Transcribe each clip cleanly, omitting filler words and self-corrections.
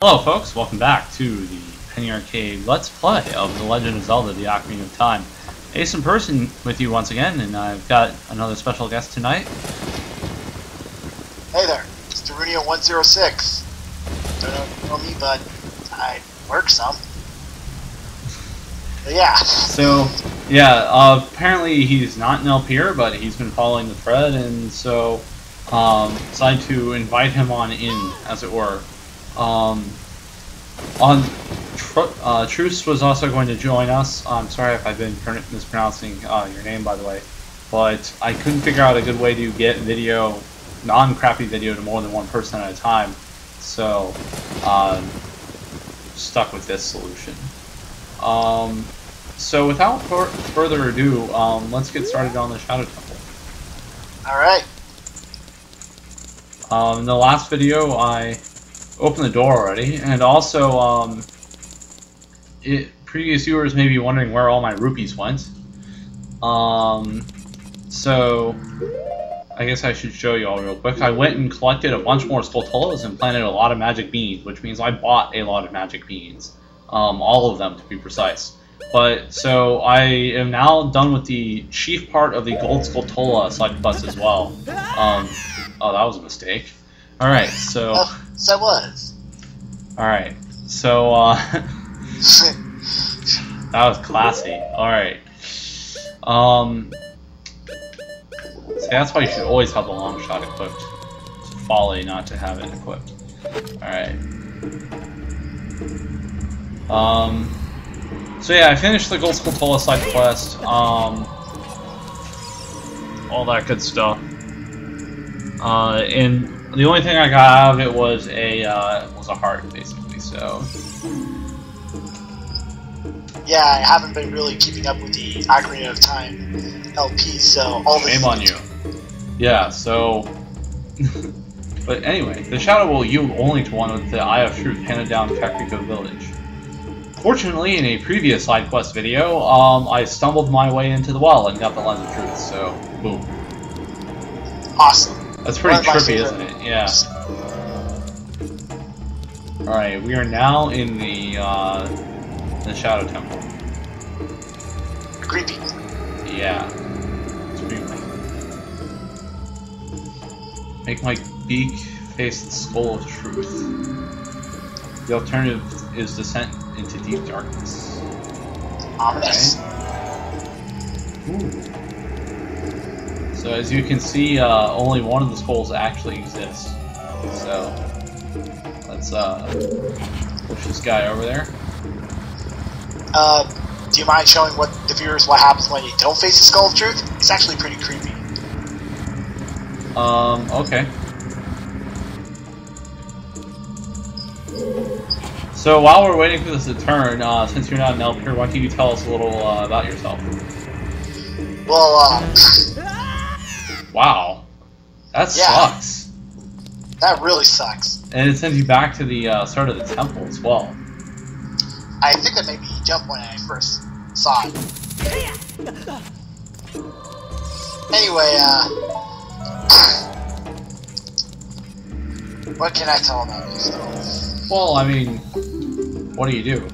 Hello folks, welcome back to the Penny Arcade Let's Play of The Legend of Zelda, the Ocarina of Time. ASimPerson with you once again, and I've got another special guest tonight. Hey there, it's Ocarina106. Don't know me, but I work some. But yeah. So, yeah, apparently he's not in Elpier, but he's been following the thread, and so decided to invite him on in, as it were. Truce was also going to join us. I'm sorry if I've been mispronouncing your name, by the way, but I couldn't figure out a good way to get video, non-crappy video, to more than one person at a time, so stuck with this solution. So without further ado, let's get started on the Shadow Temple. Alright. In the last video, I opened the door already, and also, previous viewers may be wondering where all my rupees went. So, I guess I should show you all real quick. I went and collected a bunch more Skulltulas and planted a lot of magic beans, which means I bought a lot of magic beans. All of them, to be precise. But, so, I am now done with the chief part of the Gold Skulltula side quest as well. Oh, that was a mistake. Alright, so... Oh, so was. Alright, so, that was classy. Alright. So that's why you should always have the long shot equipped. It's folly not to have it equipped. Alright. So yeah, I finished the Gold Skulltula side quest. All that good stuff. And the only thing I got out of it was a heart, basically. So. Yeah, I haven't been really keeping up with the Ocarina of Time LP, so all the shame on you. Yeah. So. But anyway, the shadow will yield only to one with the Eye of Truth handed down in Kakariko Village. Fortunately, in a previous side quest video, I stumbled my way into the well and got the Lens of Truth. So, boom. Awesome. That's pretty trippy, isn't it? Yeah. Alright, we are now in the Shadow Temple. Creepy. Yeah. It's creepy. Make my beak face the skull of truth. The alternative is descent into deep darkness. Ominous. Okay. Ooh. So as you can see, only one of the skulls actually exists. So let's push this guy over there. Do you mind showing the viewers what happens when you don't face the Skull of Truth? It's actually pretty creepy. Okay. So while we're waiting for this to turn, since you're not an Elpier, why don't you tell us a little about yourself? Well, wow. That sucks. That really sucks. And it sends you back to the start of the temple as well. I think that made me jump when I first saw it. Anyway, what can I tell about yourself? Well, I mean, what do you do?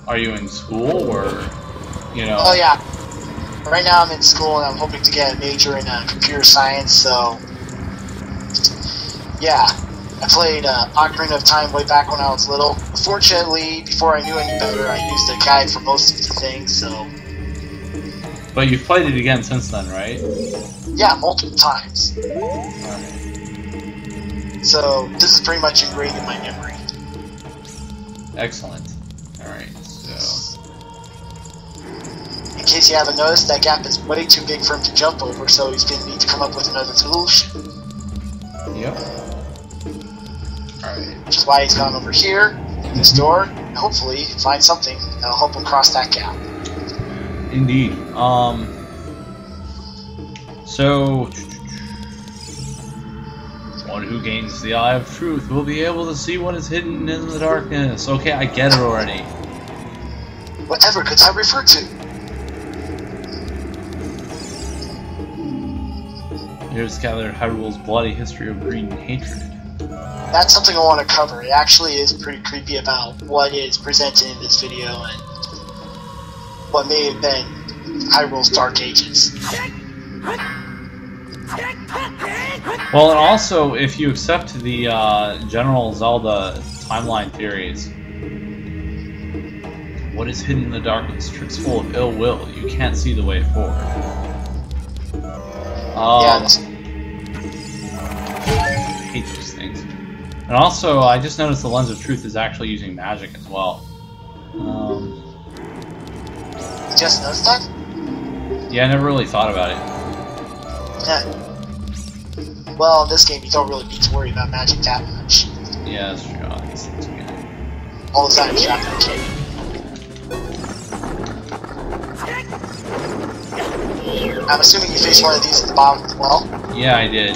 Are you in school, or, you know... Oh, yeah. Right now I'm in school and I'm hoping to get a major in computer science, so... Yeah. I played Ocarina of Time way back when I was little. Unfortunately, before I knew any better, I used a guide for most of the things, so... But you've played it again since then, right? Yeah, multiple times. Alright. So, this is pretty much ingrained in my memory. Excellent. Alright, so... In case you haven't noticed, that gap is way too big for him to jump over, so he's going to need to come up with another solution. Yep. Alright. Which is why he's gone over here, in this door, and hopefully find something that'll help him cross that gap. Indeed. So... One who gains the Eye of Truth will be able to see what is hidden in the darkness. Okay, I get it already. Whatever could I refer to? Here's gathered Hyrule's bloody history of greed and hatred. that's something I want to cover. It actually is pretty creepy about what is presented in this video and what may have been Hyrule's Dark Ages. Well, and also, if you accept the general Zelda timeline theories, what is hidden in the darkness? Tricks full of ill will. You can't see the way forward. Yeah. I hate those things. And also, I just noticed the Lens of Truth is actually using magic as well. You just noticed that? Yeah, I never really thought about it. Yeah. Well, in this game, you don't really need to worry about magic that much. Yeah, that's true. I guess that's good. All the time, you're not gonna kill you. I'm assuming you faced one of these at the bottom as well? Yeah, I did.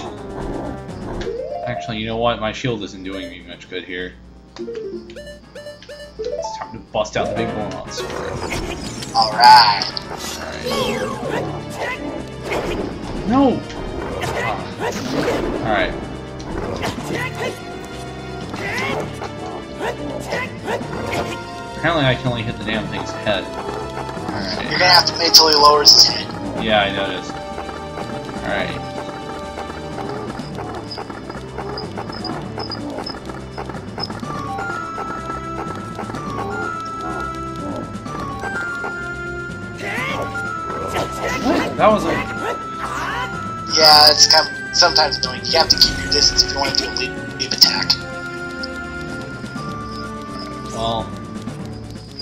Actually, you know what? My shield isn't doing me much good here. It's time to bust out the big one on sword. Alright. No! Alright. Apparently I can only hit the damn thing's head. Alright. You're gonna have to wait till he lowers his head. Yeah, I noticed. Alright. What? That was a... Yeah, it's kind of sometimes annoying. You have to keep your distance if you want to do a leap attack. Well,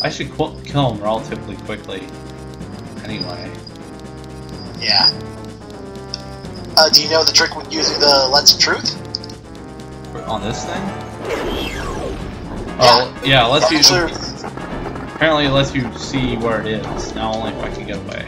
I should kill him relatively quickly. Anyway. Yeah. Do you know the trick with using the Lens of Truth? On this thing? Oh, yeah, it lets you... Apparently it lets you see where it is. Now only if I can get away.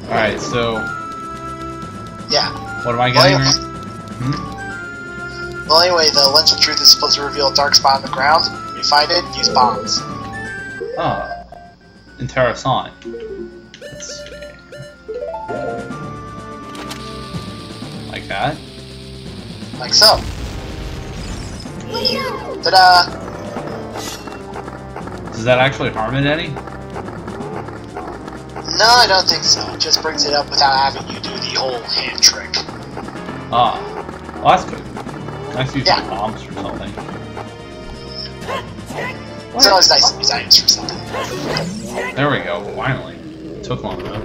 Alright, so... Yeah. What am I getting right? Well, anyway, the Lens of Truth is supposed to reveal a dark spot on the ground. When you find it, use bombs. Oh. Interessant. Let's see. Like that? Like so. Ta-da! Does that actually harm it any? No, I don't think so. It just brings it up without having you do the whole hand trick. Ah. Well, that's good. Nice to use Yeah. bombs or something. It's always nice to use items for something. There we go, finally. It took long enough.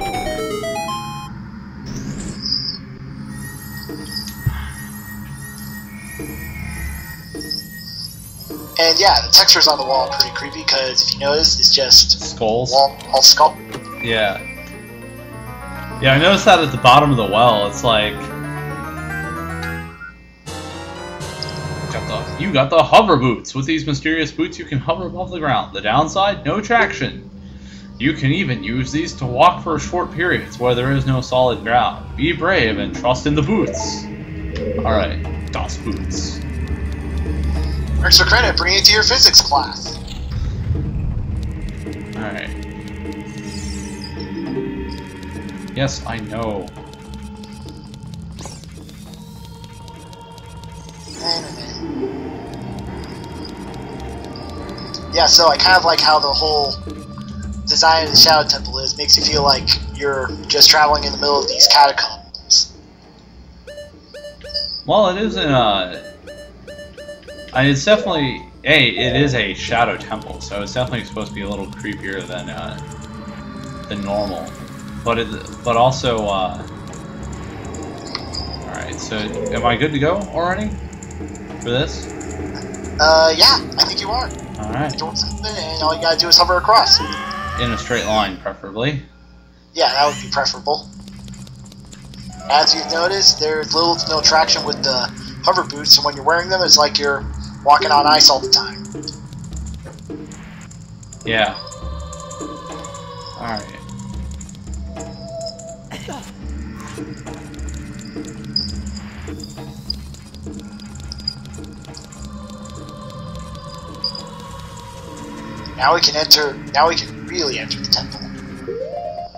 And yeah, the textures on the wall are pretty creepy because if you notice, it's just Skulls? all skull. Yeah. Yeah, I noticed that at the bottom of the well. It's like... You got the hover boots. With these mysterious boots, you can hover above the ground. The downside? No traction. You can even use these to walk for short periods where there is no solid ground. Be brave and trust in the boots. Alright, Das Boots. Extra credit, bring it to your physics class. Alright. Yes, I know. Yeah, so I kind of like how the whole design of the Shadow Temple is. Makes you feel like you're just traveling in the middle of these catacombs. Well, it isn't it's definitely... it is a Shadow Temple, so it's definitely supposed to be a little creepier than normal. But also, alright, so am I good to go already? For this? Yeah, I think you are. Alright. Doing something, and all you gotta do is hover across. In a straight line, preferably. Yeah, that would be preferable. As you've noticed, there's little to no traction with the hover boots, and when you're wearing them, it's like you're walking on ice all the time. Yeah. Alright. Now we can enter. Now we can really enter the temple.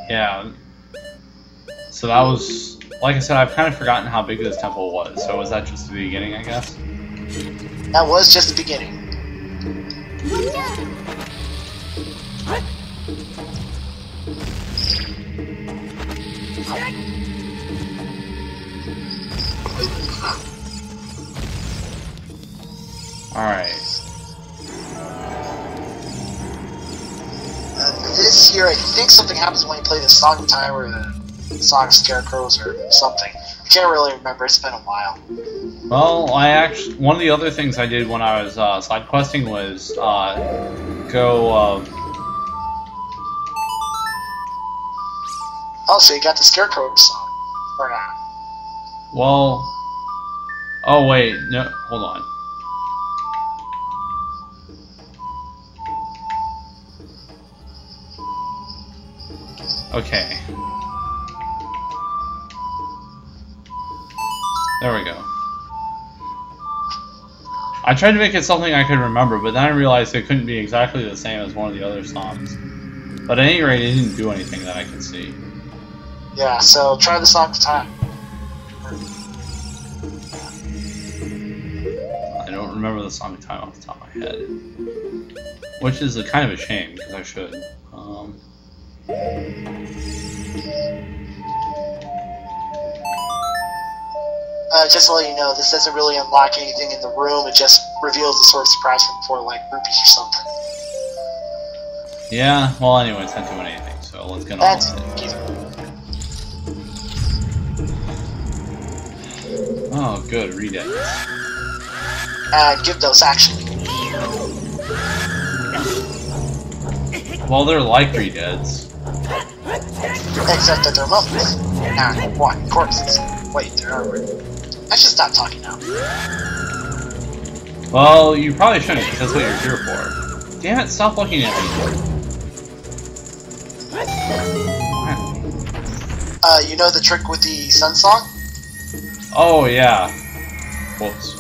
Yeah. So that was, like I said, I've kind of forgotten how big this temple was. So was that just the beginning, I guess? That was just the beginning. Alright. This year, I think something happens when you play the Song of Time or the Song of Scarecrows or something. I can't really remember. It's been a while. Well, one of the other things I did when I was side questing was go. Oh, so you got the Scarecrow song, or not? Well. Oh wait, no, hold on. Okay. There we go. I tried to make it something I could remember, but then I realized it couldn't be exactly the same as one of the other songs. But at any rate, it didn't do anything that I could see. Yeah, so try the Song of Time. I don't remember the Song of Time off the top of my head. Which is a kind of a shame, because I should. Just to let you know, this doesn't really unlock anything in the room, it just reveals the sort of surprise from before, like rupees or something. Yeah, well anyway, it's not doing anything, so let's get on That's with it. Oh, good, read it. Give those, actually. Well, they're like redeads. Except that they're mummies. Not what? Corpses. Wait, there are. I should stop talking now. Well, you probably shouldn't, because that's what you're here for. Damn it, stop looking at me. You know the trick with the sun song? Oh, yeah. Whoops.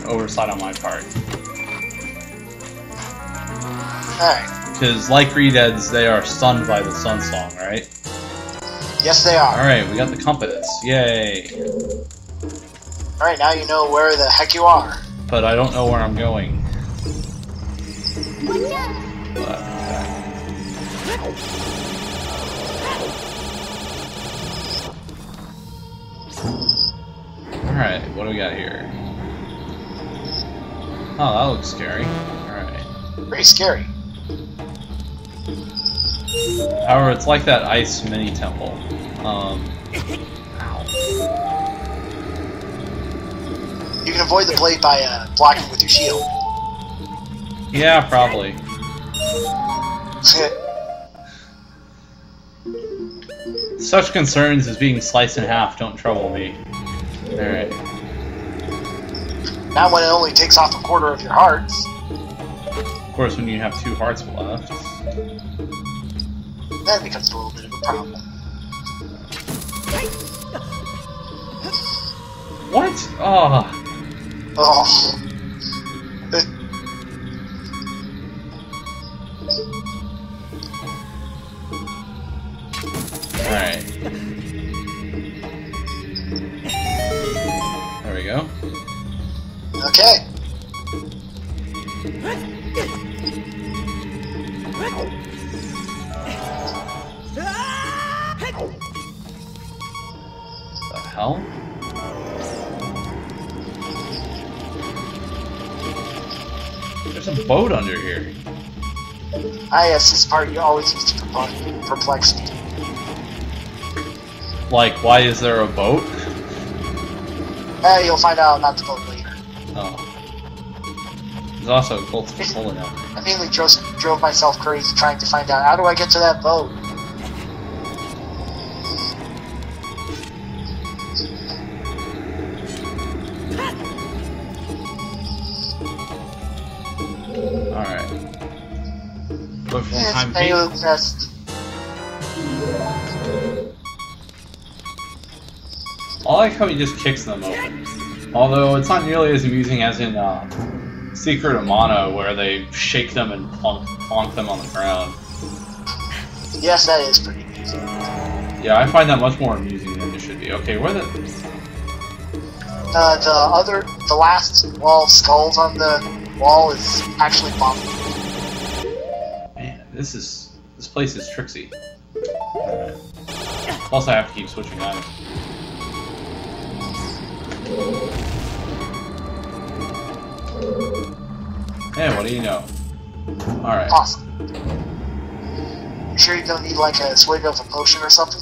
Oversight on my part. Alright. Because, like redeads, they are stunned by the sun song, right? Yes, they are. Alright, we got the compass. Yay. Alright, now you know where the heck you are. But I don't know where I'm going. Alright, what do we got here? Oh, that looks scary. Alright. Pretty scary. However, it's like that ice mini temple. Ow. You can avoid the blade by blocking with your shield. Yeah, probably. Such concerns as being sliced in half don't trouble me. Alright. Not when it only takes off a quarter of your hearts. Of course, when you have 2 hearts left. That becomes a little bit of a problem. What? Oh. Oh. Alright. There we go. Okay. The hell? There's a boat under here. Ah, yes, this part you always use to perplex me. Like, why is there a boat? You'll find out about the boat later. Oh. There's also a cult pulling out. I mainly drove myself crazy trying to find out how do I get to that boat. Alright. But for Yes, time I being. know best. I like how he just kicks them open. Although it's not nearly as amusing as in Secret of Mana where they shake them and plonk them on the ground. Yes, that is pretty amusing. Yeah, I find that much more amusing than it should be. Okay, where the... the last wall of skulls on the wall is actually bombed. Man, this place is tricksy. Alright. Plus I have to keep switching items. Hey, what do you know? Alright. Awesome. You sure you don't need like a swig of a potion or something?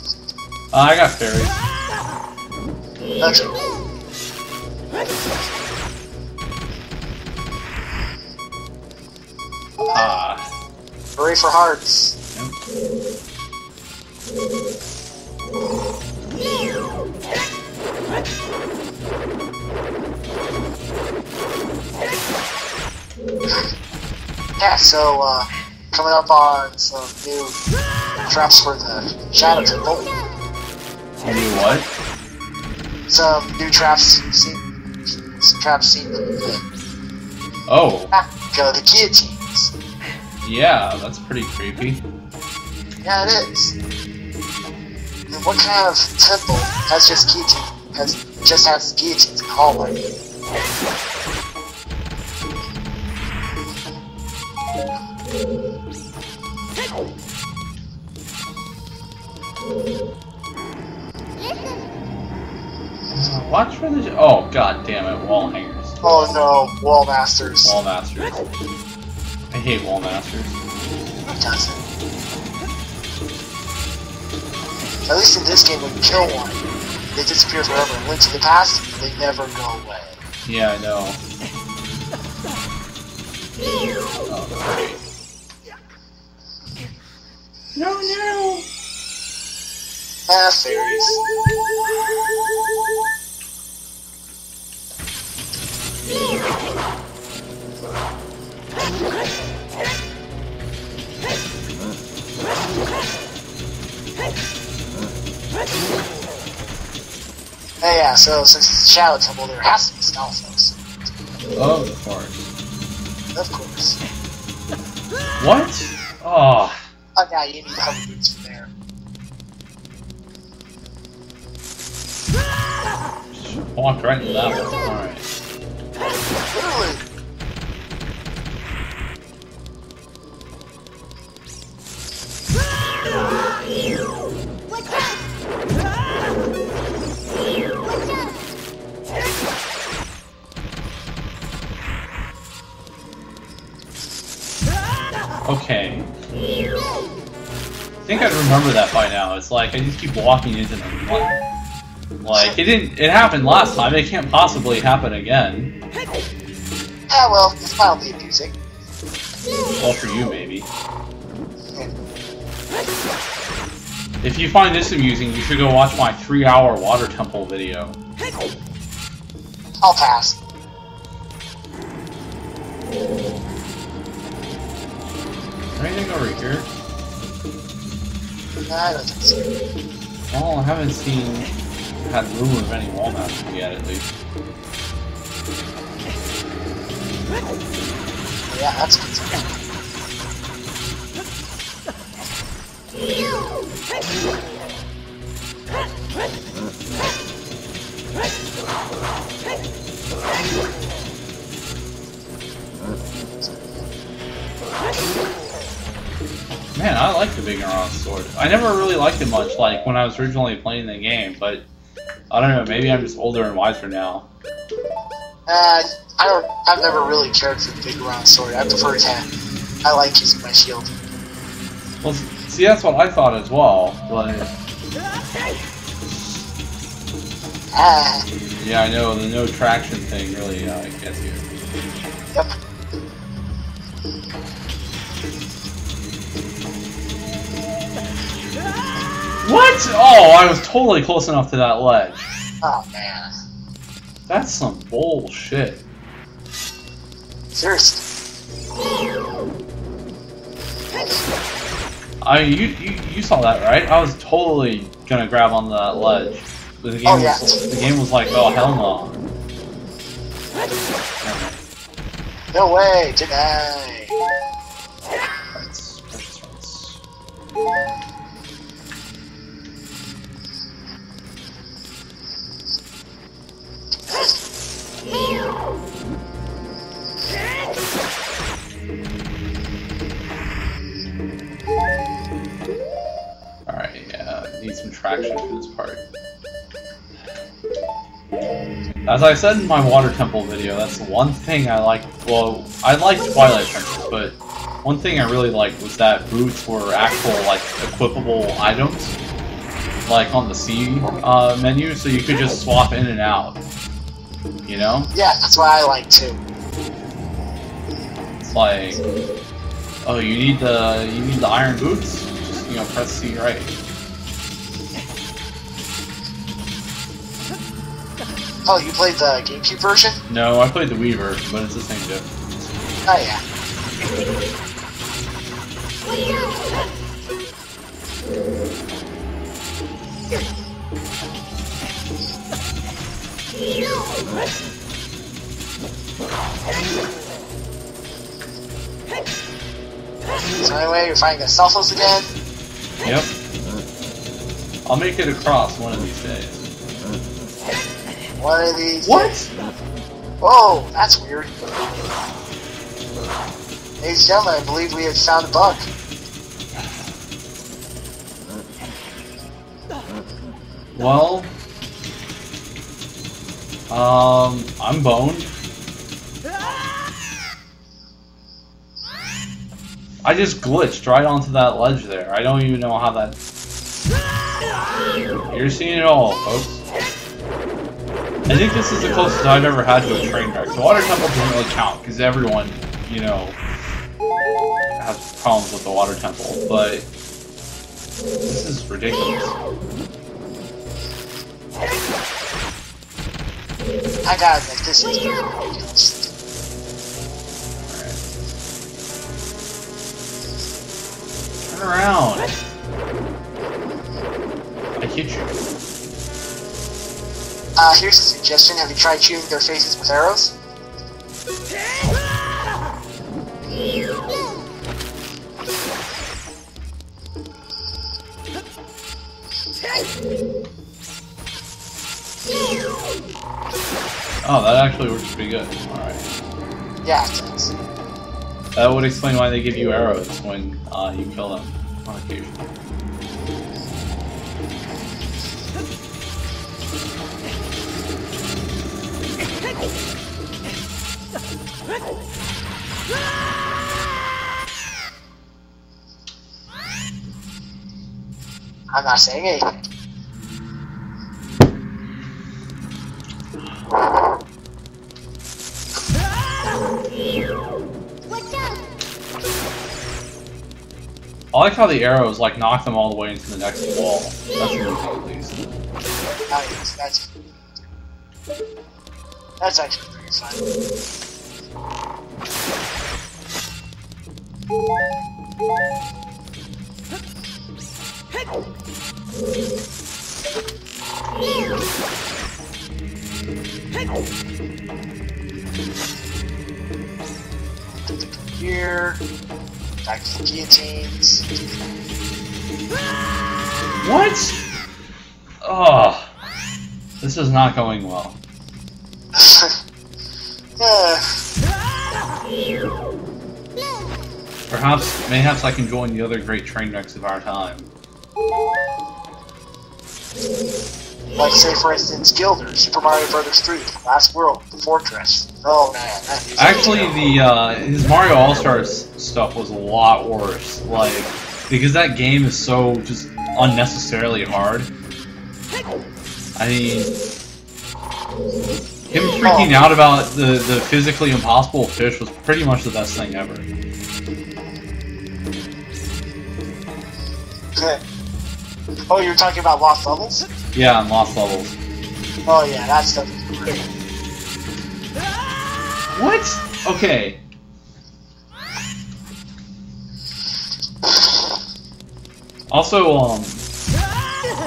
I got fairies. Okay. Ah. Hooray for hearts. Yep. Yeah, so, coming up on some new traps for the Shadow Temple. New what? Some new traps seen. Oh. Go the guillotines. Yeah, that's pretty creepy. Yeah, it is. And what kind of temple has just has guillotines in the hallway? Watch for the... Oh, god damn it, wall hangers. Oh no, wall masters. Wall masters. I hate wall masters. It doesn't. At least in this game, when you kill one, they disappear forever. In Link to the Past, they never go away. Yeah, I know. Oh, great. No, no! Ah, fairies. Hey, yeah, so since it's a Shadow Temple, there has to be Stalfos. Of course. Of course. What? Oh. Oh, yeah, you need hover boots from there. Walked right into that one. Alright. Literally. Okay. I think I'd remember that by now. It's like I just keep walking into them. Like it happened last time. It can't possibly happen again. Ah, well, it's mildly amusing. Well, for you maybe. If you find this amusing, you should go watch my 3-hour water temple video. I'll pass. Is there anything over here? I don't think so. Well, I haven't had rumor of any wall masters yet, at least. Yeah, that's good. Man, I like the big around sword. I never really liked it much, like when I was originally playing the game, but I don't know, maybe I'm just older and wiser now. I've never really cared for the big round sword. I prefer attack. I like using my shield. Well, see, that's what I thought as well, but... Ah. Yeah, I know, the no traction thing really gets you. Yep. What? Oh, I was totally close enough to that ledge. Oh, man. That's some bullshit. Seriously. I mean, you saw that, right? I was totally gonna grab on that ledge. But the game, the game was like, oh, hell no. No way, did I? Rights, precious rights. Alright, yeah, need some traction for this part. As I said in my Water Temple video, that's the one thing I like. Well, I like Twilight Princess, but one thing I really liked was that boots were actual, like, equipable items, like on the C menu, so you could just swap in and out. You know? Yeah, that's what I like too. It's like, oh, you need the iron boots? Just, you know, press C right. Oh, you played the GameCube version? No, I played the Wii version, but it's the same difference. Oh yeah. So anyway, you're fighting the Selfless again? Yep. I'll make it across one of these days. One of these. What? Whoa, that's weird. Ladies and gentlemen, I believe we have found a bug. Well, I'm boned. I just glitched right onto that ledge there. I don't even know how that... You're seeing it all, folks. I think this is the closest I've ever had to a train wreck. The Water Temple doesn't really count, because everyone, you know, has problems with the Water Temple, but this is ridiculous. I gotta admit, this is ridiculous. Turn around! I hit you. Here's a suggestion. Have you tried shooting their faces with arrows? Oh, that actually works pretty good. Alright. Yeah, it does. That would explain why they give you arrows when you kill them on occasion. I'm not saying anything. I like how the arrows like knock them all the way into the next wall. That's really cool, at least. Nice. That's actually pretty fun. Here, back to the guillotines. What? Oh, this is not going well. Mayhaps I can join the other great train wrecks of our time. Like, say, for instance, Gilder, Super Mario Bros. 3, Last World, The Fortress. Oh man, that is Actually, his Mario All-Stars stuff was a lot worse. Like, because that game is so just unnecessarily hard. I mean, him freaking out about the physically impossible fish was pretty much the best thing ever. Oh, you were talking about Lost Levels? Yeah, and Lost Levels. Oh yeah, that stuff is great. What? Okay. Also,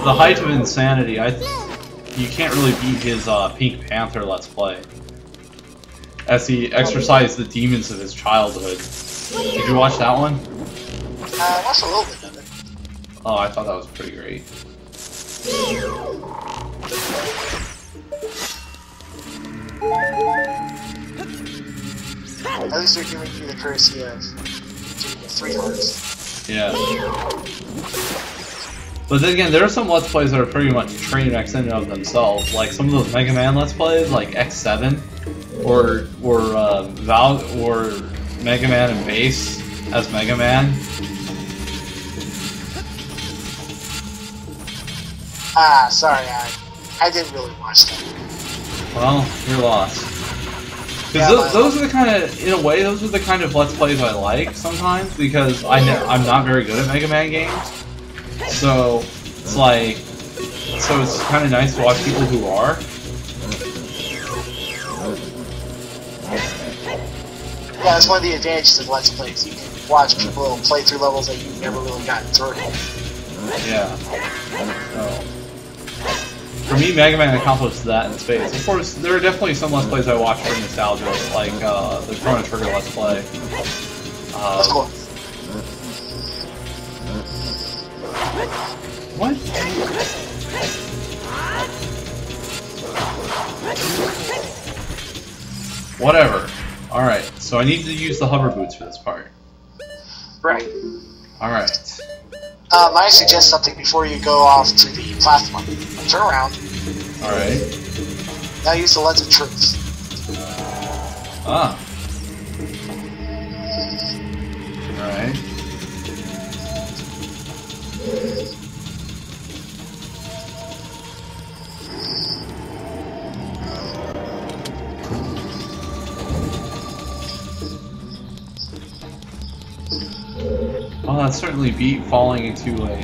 the height of insanity, you can't really beat his Pink Panther Let's Play. as he exorcised the demons of his childhood. Did you watch that one? I watched a little bit of it. Oh, I thought that was pretty great. At least they're giving you the courtesy of giving you 3 hearts. Yeah. But then again, there are some Let's Plays that are pretty much train wrecks in and of themselves. Like some of those Mega Man Let's Plays, like X7, or Mega Man and Bass as Mega Man. Ah, sorry, I didn't really watch that. Well, you're lost. Because Yeah, those are the kind of, in a way, those are the kind of Let's Plays I like sometimes, because I'm not very good at Mega Man games. So, it's like, it's kind of nice to watch people who are. Yeah, that's one of the advantages of Let's Plays. You can watch people play through levels that you've never really gotten through. Yeah. So, for me, Mega Man accomplished that in space. Of course, there are definitely some Let's Plays I watch for nostalgia, like the Chrono Trigger Let's Play. That's cool. What? Whatever. Alright, so I need to use the hover boots for this part. Right. Alright. I suggest something before you go off to the platform. Turn around. Alright. Now use the lens of truth. Ah. Alright. Oh, that certainly beat falling into a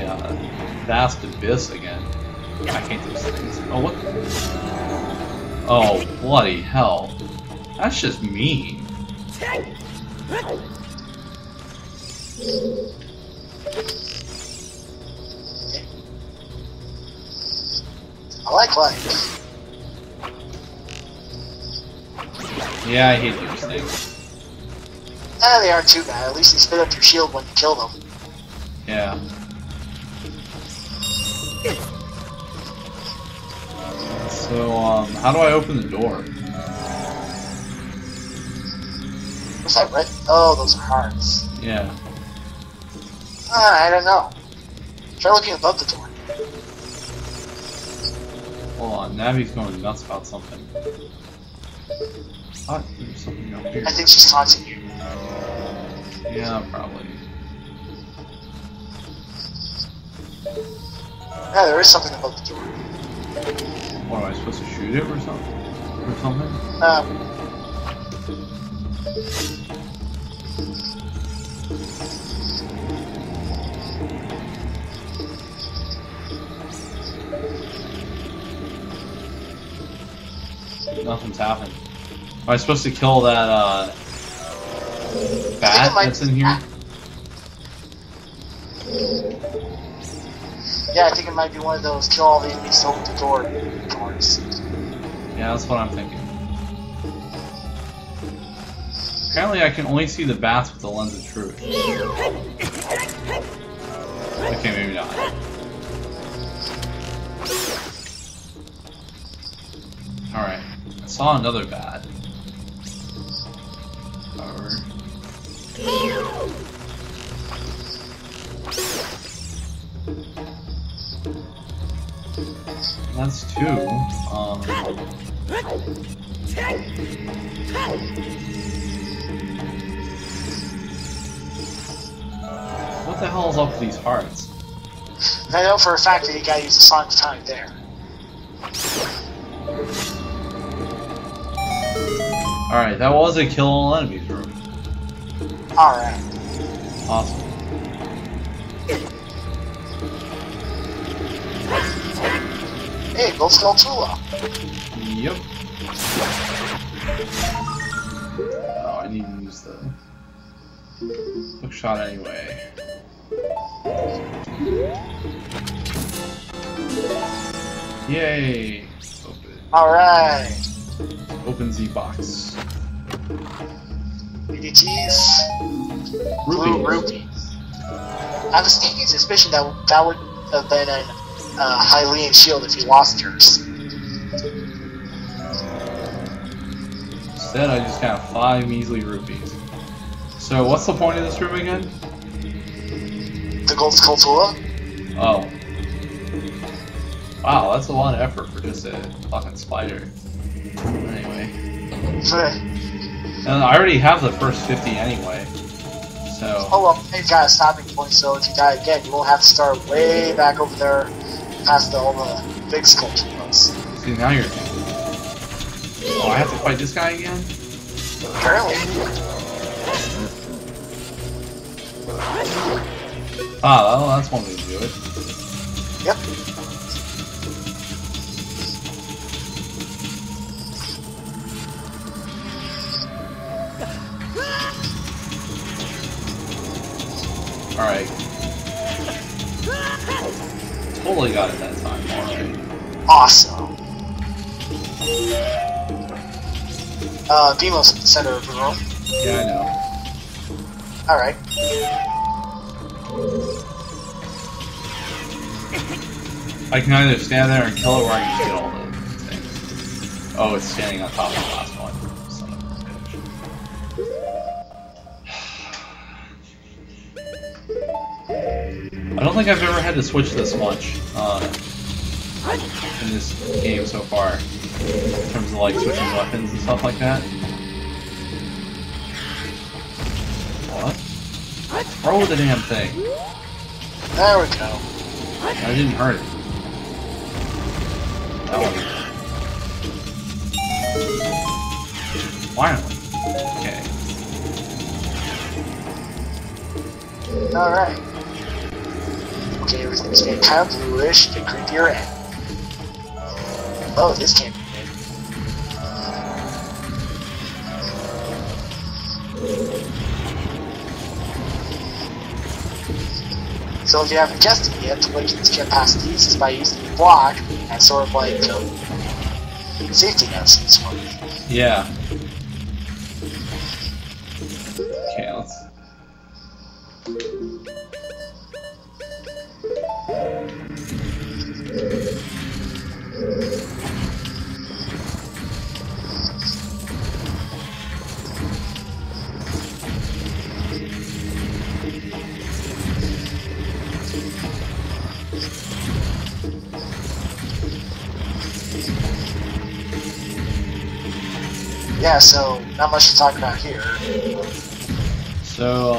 vast abyss again. I hate those things. Oh, what? Oh, bloody hell. That's just mean. I like life. Yeah, I hate those things. They aren't too bad. At least they spit up your shield when you kill them. Yeah. So, how do I open the door? What's that red? Oh, those are hearts. Yeah. I don't know. Try looking above the door. Hold on, Navi's going nuts about something. Oh, there's something up here. I think she's taunting you. Yeah, probably. Yeah, there is something above the door. What, am I supposed to shoot it or something? Or something? Nothing's happened. Am I supposed to kill that, bat that's in here? Yeah, I think it might be one of those kill all the enemies to open the door doors. Yeah, that's what I'm thinking. Apparently I can only see the bats with the lens of truth. Okay, maybe not. Alright. I saw another bat. However. That's two. What the hell is up with these hearts? I know for a fact that you gotta use the Song of Time there. Alright, that was a kill all enemies room. Alright. Awesome. Hey, go Skull Tula. Yep. Oh, I need to use the hook shot anyway. Yay! Open. Alright. Open Z box. BDTs. Blue rupees. I have a sneaking suspicion that that would have been a Hylian shield if you lost yours. Instead, I just got 5 measly rupees. So, what's the point of this room again? The gold Skulltula? Oh. Wow, that's a lot of effort for just a fucking spider. Anyway. And I already have the first 50 anyway. So. Oh well, you've got a stopping point, so if you die again, you won't have to start way back over there past all the big Skulltulas. See, now you're thinking. Oh, I have to fight this guy again? Apparently. Ah, well, that's one way to do it. Yep. Alright. Totally got it that time, alright. Awesome. Demo's at the center of the room. Yeah, I know. Alright. I can either stand there and kill it, or I can get all the things. Oh, it's standing on top of the last one. Son of a bitch. I don't think I've ever had to switch this much in this game so far, in terms of like switching weapons and stuff like that. What? Throw the damn thing. There we go. I didn't hurt it. That one. Finally. Okay. Alright. Okay, everything's getting kind of bluish, the creepier end. Oh, this can't be good. So if you haven't guessed it yet, the way to get past these is by using the block and sort of like safety nets in this one. Yeah. Okay, let's... Yeah, so not much to talk about here. So,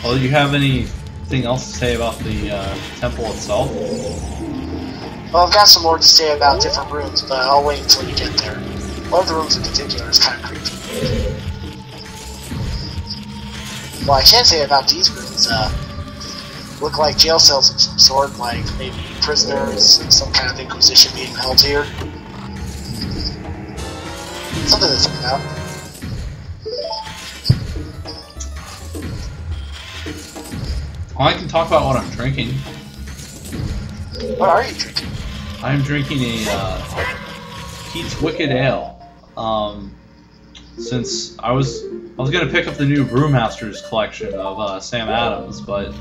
well, do you have anything else to say about the temple itself? Well, I've got some more to say about different rooms, but I'll wait until you get there. One of the rooms in particular is kind of creepy. Well, I can say about these rooms, look like jail cells of some sort, like maybe prisoners, some kind of inquisition being held here. Something to think about. Well, I can talk about what I'm drinking. What are you drinking? I'm drinking a Pete's Wicked Ale. Since I was gonna pick up the new Brewmasters collection of Sam Adams, but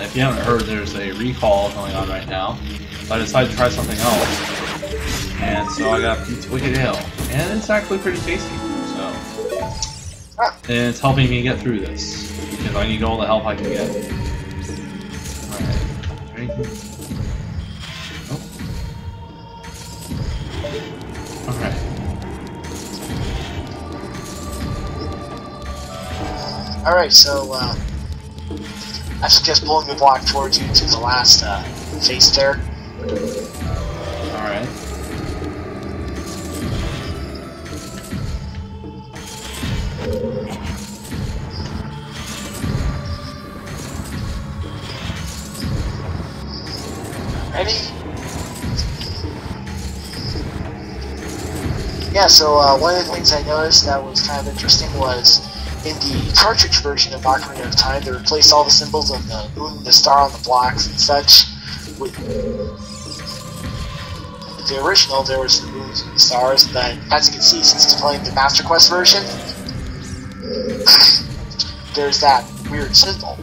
if you haven't heard, there's a recall going on right now. So I decided to try something else, and so I got Pete's Wicked Ale, and it's actually pretty tasty. So, and it's helping me get through this because I need all the help I can get. All right, drinking. Alright. Alright, so, I suggest pulling the block towards you to the last, face there. Alright. Ready? Yeah, so one of the things I noticed that was kind of interesting was in the cartridge version of Ocarina of Time, they replaced all the symbols of the moon and the star on the blocks and such with the original, there was the moons and the stars, but as you can see, since it's playing the Master Quest version, there's that weird symbol.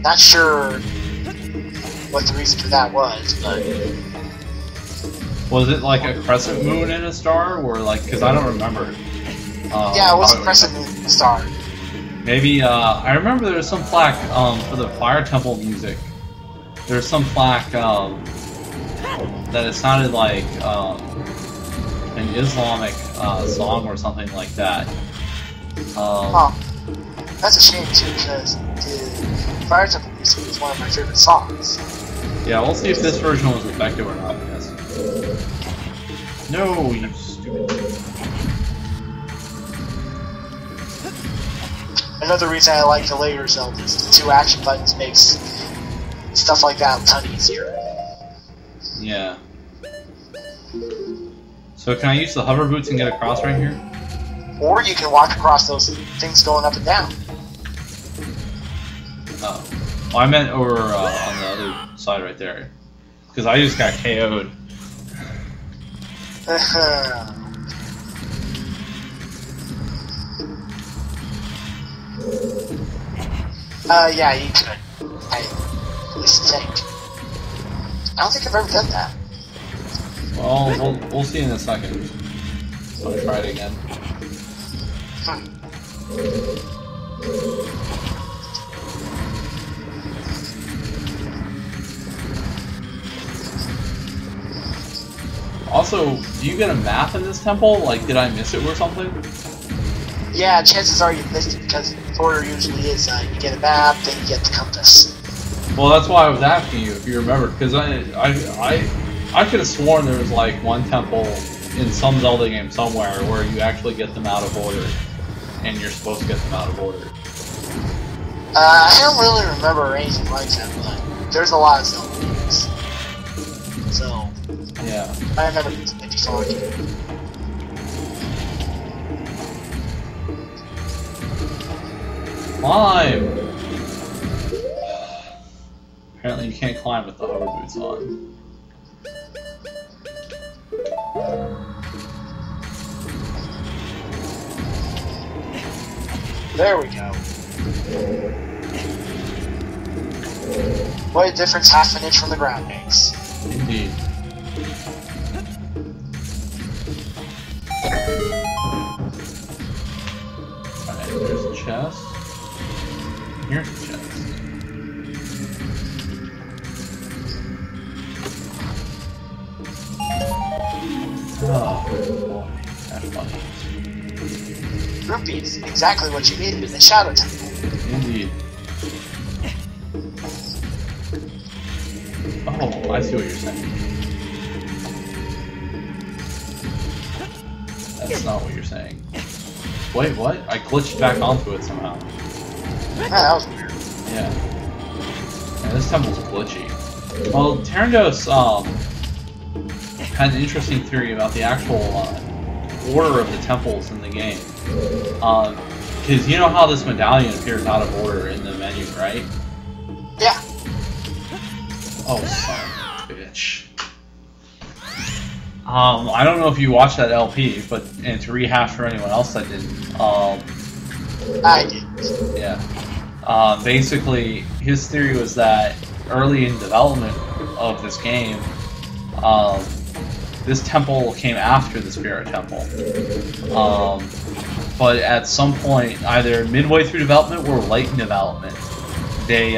Not sure what the reason for that was, but... Was it like a crescent moon and a star, or like, because I don't remember. Yeah, it was a crescent moon and a star. Maybe, I remember there was some plaque for the Fire Temple music. There's some plaque that it sounded like an Islamic song or something like that. Huh. That's a shame too, because the Fire Temple music is one of my favorite songs. Yeah, we'll see if this version was effective or not. Yes. No, you stupid. Another reason I like the later Zeldas, the 2 action buttons makes stuff like that a ton easier. Yeah. So can I use the hover boots and get across right here? Or you can walk across those things going up and down. Oh. Well, I meant over on the other side right there. Because I just got KO'd. Yeah, you could. I at least think. I don't think I've ever done that. Well, we'll see in a second. So I'll try it again. Also, do you get a map in this temple? Like, did I miss it or something? Yeah, chances are you missed it because the order usually is you get a map, then you get the compass. Well, that's why I was asking you if you remember, because I could have sworn there was like one temple in some Zelda game somewhere where you actually get them out of order, and you're supposed to get them out of order. I don't really remember anything like that, but there's a lot of Zelda games. So, yeah. I remember maybe following you. Climb! Apparently you can't climb with the hover boots on. There we go. What a difference half an inch from the ground makes. Indeed. Alright, there's a chest. Here's a chest. Oh, boy. That's funny. Rupees, exactly what you needed in the Shadow Temple. Indeed. Oh, I see what you're saying. That's not what you're saying. Wait, what? I glitched back onto it somehow. Yeah, that was weird. Yeah. Yeah, this temple's glitchy. Well, Terendos had an interesting theory about the actual order of the temples in the game. Because you know how this medallion appears out of order in the menu, right? Yeah. Oh, son of a bitch. I don't know if you watched that LP, but and to rehash for anyone else that didn't, I didn't. yeah. Basically, his theory was that early in development of this game, this temple came after the Spirit Temple. But at some point, either midway through development or late in development, they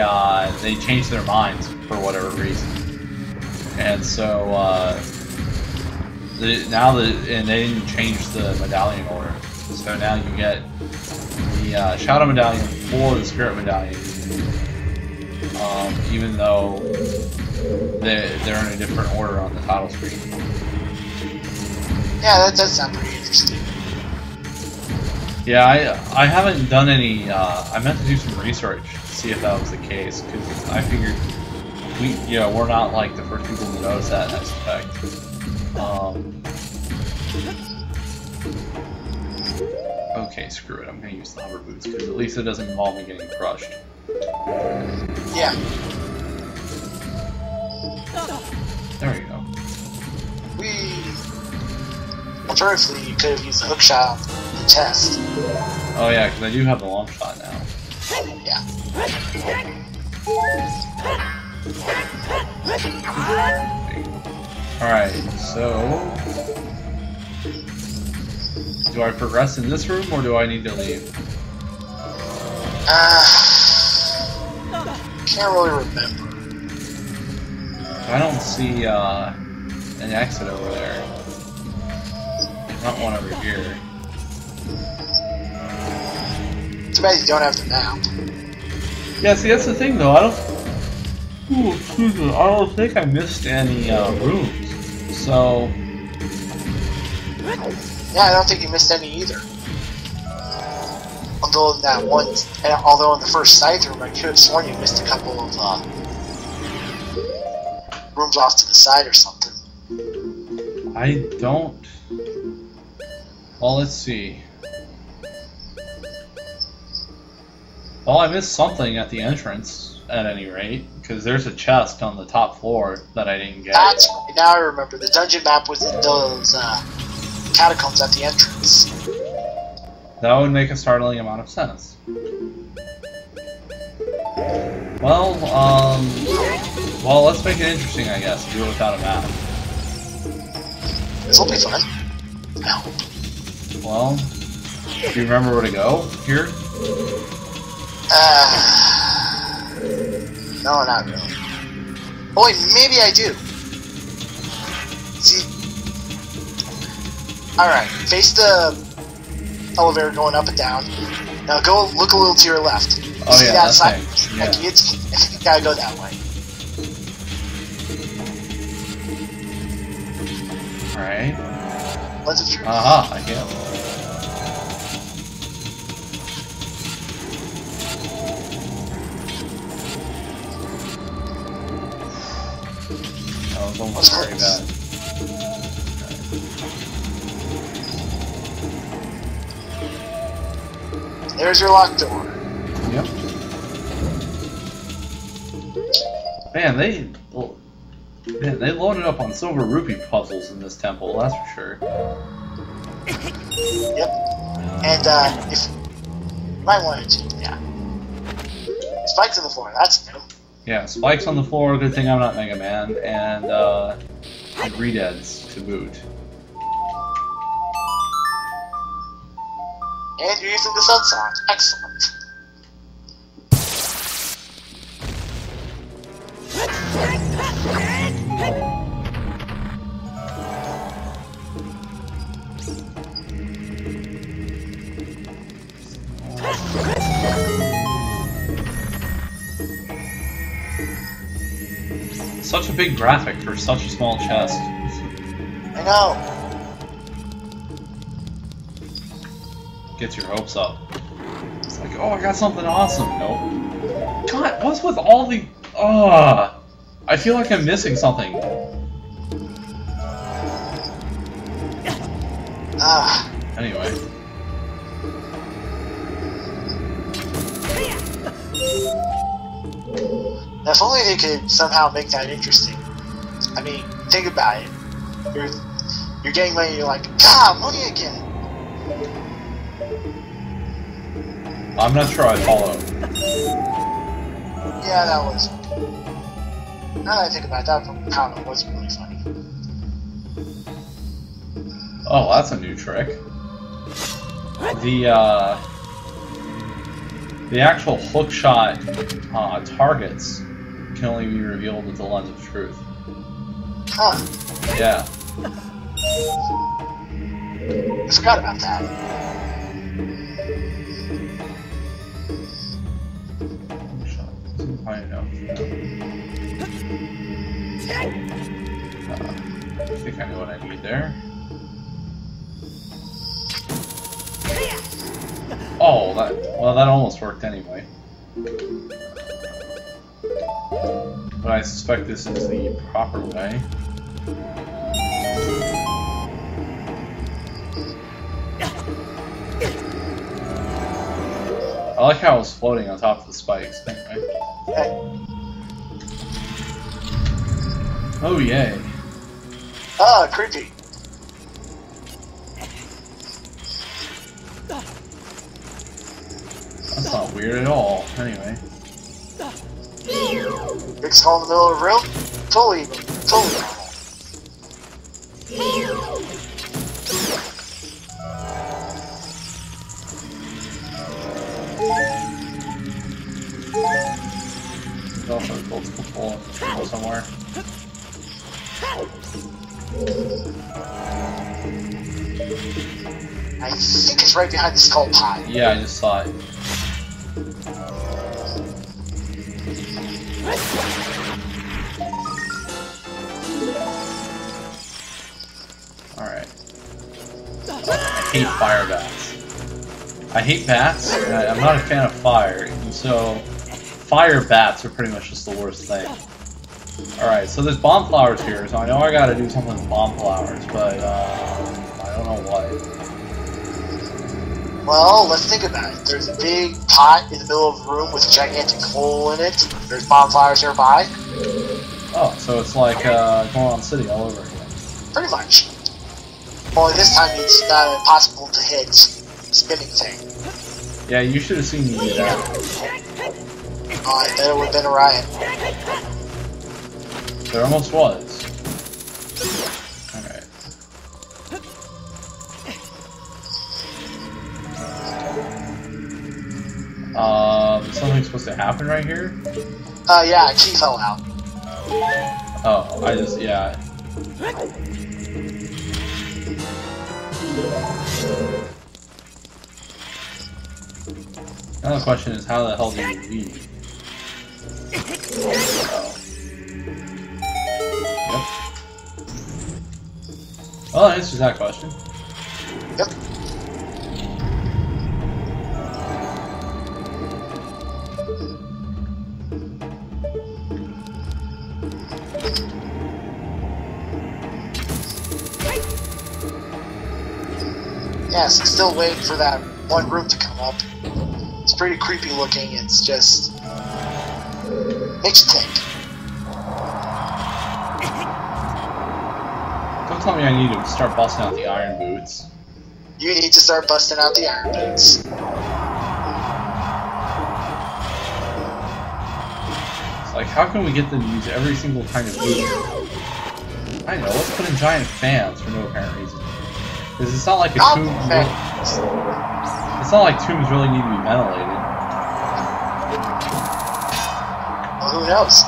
changed their minds for whatever reason. And so they didn't change the medallion order. So now you get the Shadow Medallion for the Spirit Medallion, even though they're in a different order on the title screen. Yeah, that does sound pretty interesting. Yeah, I haven't done any. I meant to do some research to see if that was the case, because I figured we're not like the first people to notice that. I suspect. Okay, screw it. I'm gonna use the hover boots because at least it doesn't involve me getting crushed. Yeah. There we go. Whee! Alternatively, you could have used the hook shot on the test. Oh yeah, because I do have the long shot now. Yeah. Alright, so... do I progress in this room, or do I need to leave? Can't really remember. I don't see an exit over there. Not one over here. Too bad you don't have the map. Yeah, see, that's the thing, though. I don't... Ooh, excuse me. I don't think I missed any rooms. So... Yeah, I don't think you missed any either. Although in that one, although in the first side room, I could have sworn you missed a couple of rooms off to the side or something. I don't... Well, let's see. Well, I missed something at the entrance, at any rate, because there's a chest on the top floor that I didn't get. That's right. Now I remember. The dungeon map was in those catacombs at the entrance. That would make a startling amount of sense. Well, let's make it interesting, I guess. Do it without a map. This will be fun. No. Well, do you remember where to go here? No, not really. Oh wait, maybe I do. See, all right, face the elevator going up and down. Now go look a little to your left. Oh see yeah, that that side? thing. Yeah. I think you gotta go that way. All right. What's it? Aha, I get it. That was almost very bad. There's your locked door. Yep. Man, they loaded up on silver rupee puzzles in this temple, that's for sure. Yep. And if you might want to, yeah. Spikes on the floor. That's new. Yeah, spikes on the floor, good thing I'm not Mega Man, and redeads to boot. And you're using the sun song. Excellent. Such a big graphic for such a small chest. I know. Gets your hopes up. It's like, oh, I got something awesome. Nope. God, what's with all the... I feel like I'm missing something. Anyway. Now, if only they could somehow make that interesting. I mean, think about it. You're getting money, you're like, God, money again! I'm not sure I follow. Yeah, that was... Now that I think about that, comment was really funny. Oh, that's a new trick. The actual hookshot targets can only be revealed with the lens of truth. Huh. Yeah. I forgot about that. Hookshot isn't quite enough. I think I know what I need there. Oh, that almost worked anyway. But I suspect this is the proper way. I like how it was floating on top of the spikes. Anyway. Okay. Oh yay. Ah, creepy. That's not weird at all. Anyway. Big skull in the middle of the room? Totally normal. There's also a gold skull somewhere. I think it's right behind the skull pie. Yeah, I just saw it. Alright. I hate fire bats. I hate bats, and I'm not a fan of fire, and so fire bats are pretty much just the worst thing. Alright, so there's bomb flowers here, so I know I gotta do something with bomb flowers, but I don't know what. Well, let's think about it. There's a big pot in the middle of the room with a gigantic hole in it. There's bonfires nearby. Oh, so it's like Goron City all over again. Pretty much. Only this time it's not impossible to hit spinning thing. Yeah, you should have seen me do that. I bet it would have been a riot. There almost was. Alright. Something's supposed to happen right here? Yeah, a key fell out. Oh, yeah. Now the question is, how the hell do you leave? Oh. Yep. Well, that answers that question. Yep. Yes, still waiting for that one room to come up. It's pretty creepy looking. It's just makes you think. Don't tell me I need to start busting out the iron boots. You need to start busting out the iron boots. It's like, how can we get them to use every single kind of boot? I know, let's put in giant fans for no apparent reason. Because it's not like a tomb. It's not like tombs really need to be ventilated. Well, who knows?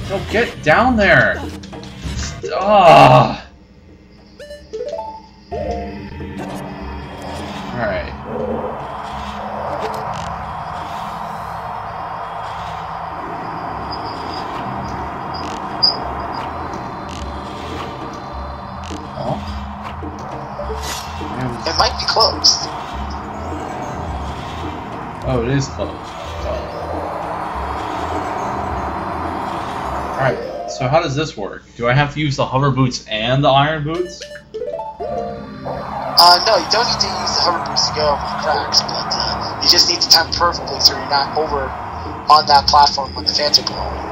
No, get down there! Ah! Alright. It might be closed. Oh, it is closed. Alright, so how does this work? Do I have to use the hover boots and the iron boots? No, you don't need to use the hover boots to get over the cracks, but you just need to time it perfectly so you're not over on that platform when the fans are blowing.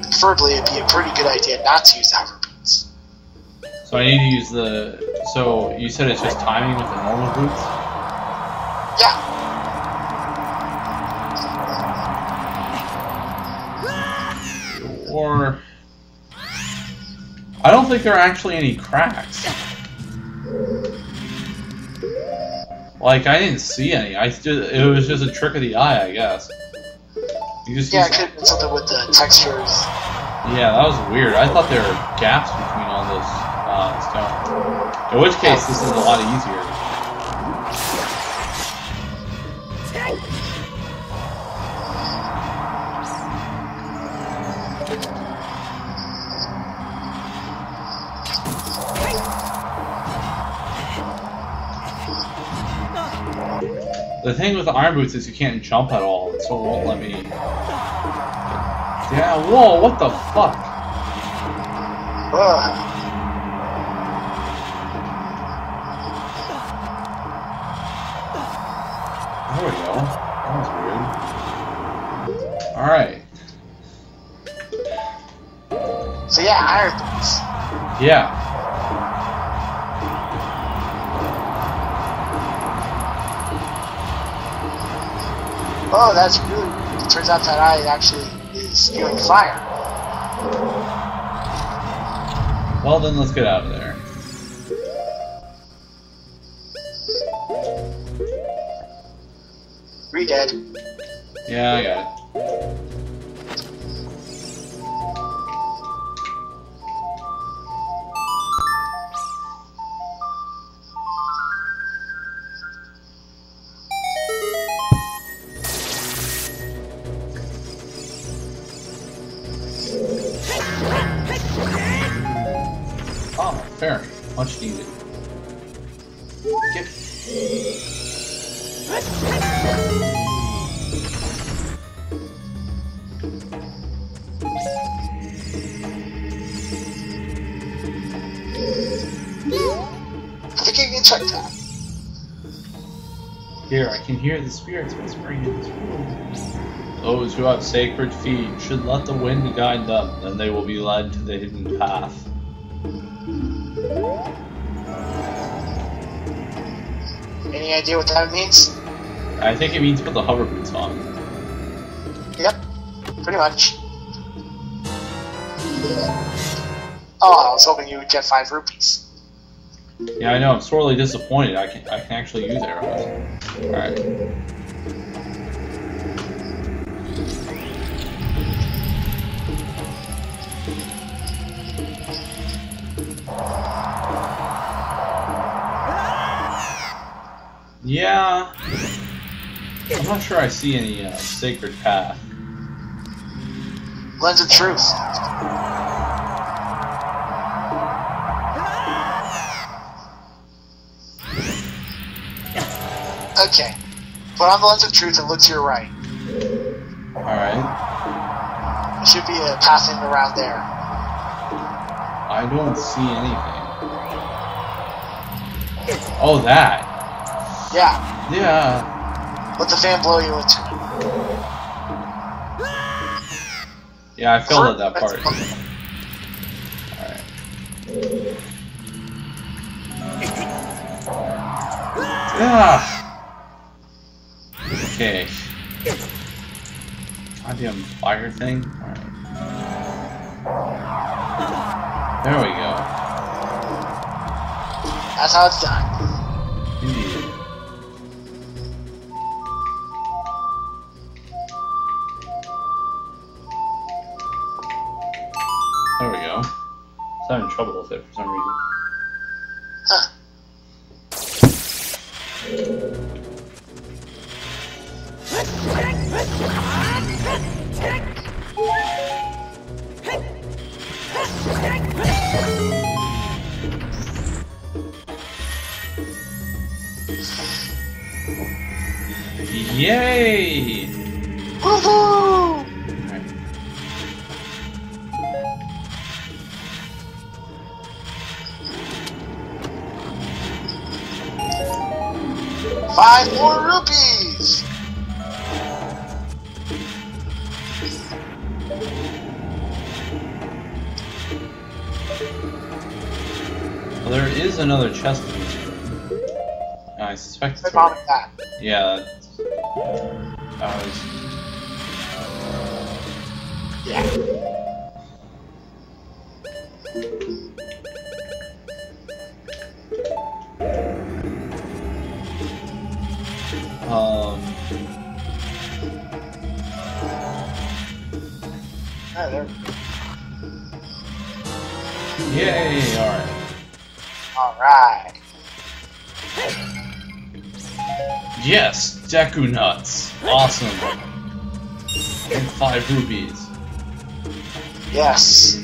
Preferably, it'd be a pretty good idea not to use the hover boots. So I need to use the... So, you said it's just timing with the normal boots? Yeah. Or... I don't think there are actually any cracks. Like, I didn't see any. It was just a trick of the eye, I guess. You just Yeah, it could have been something with the textures. Yeah, that was weird. I thought there were gaps between all this stone. In which case, this is a lot easier. The thing with the iron boots is you can't jump at all, so it won't let me get Yeah, whoa, what the fuck? Ugh. There we go. That was weird. Alright. So yeah, iron boots. Yeah. Oh, that's really weird. It turns out that eye actually is spewing fire. Well, then let's get out of there. Re-dead. Yeah, I got it. Oh, fairy. Much needed. Get. I think you can check that. Here, I can hear the spirits whispering in this room. Those who have sacred feet should let the wind guide them, then they will be led to the hidden path. Any idea what that means? I think it means put the hover boots on. Yep, pretty much. Oh, I was hoping you would get 5 rupees. Yeah, I know, I'm sorely disappointed. I can actually use arrows. Alright. Yeah. I'm not sure I see any sacred path. Lens of truth. Okay. Put on the lens of truth and look to your right. Alright. There should be a path in around there. I don't see anything. Oh, that. Yeah. Yeah. Let the fan blow you into it. Yeah, I failed at that part. Alright. Ah! Okay. Goddamn fire thing. Alright. There we go. That's how it's done. Indeed. There we go. I was having trouble with it for some reason. Huh. Yay! Woohoo! Alright. 5 more rupees! Well, there is another chest in this room. I suspect it's What's with that? Yeah, that was... Yeah. Oh, there we go. Yay! Alright. Alright. Yes! Deku Nuts! Awesome! And 5 rupees. Yes.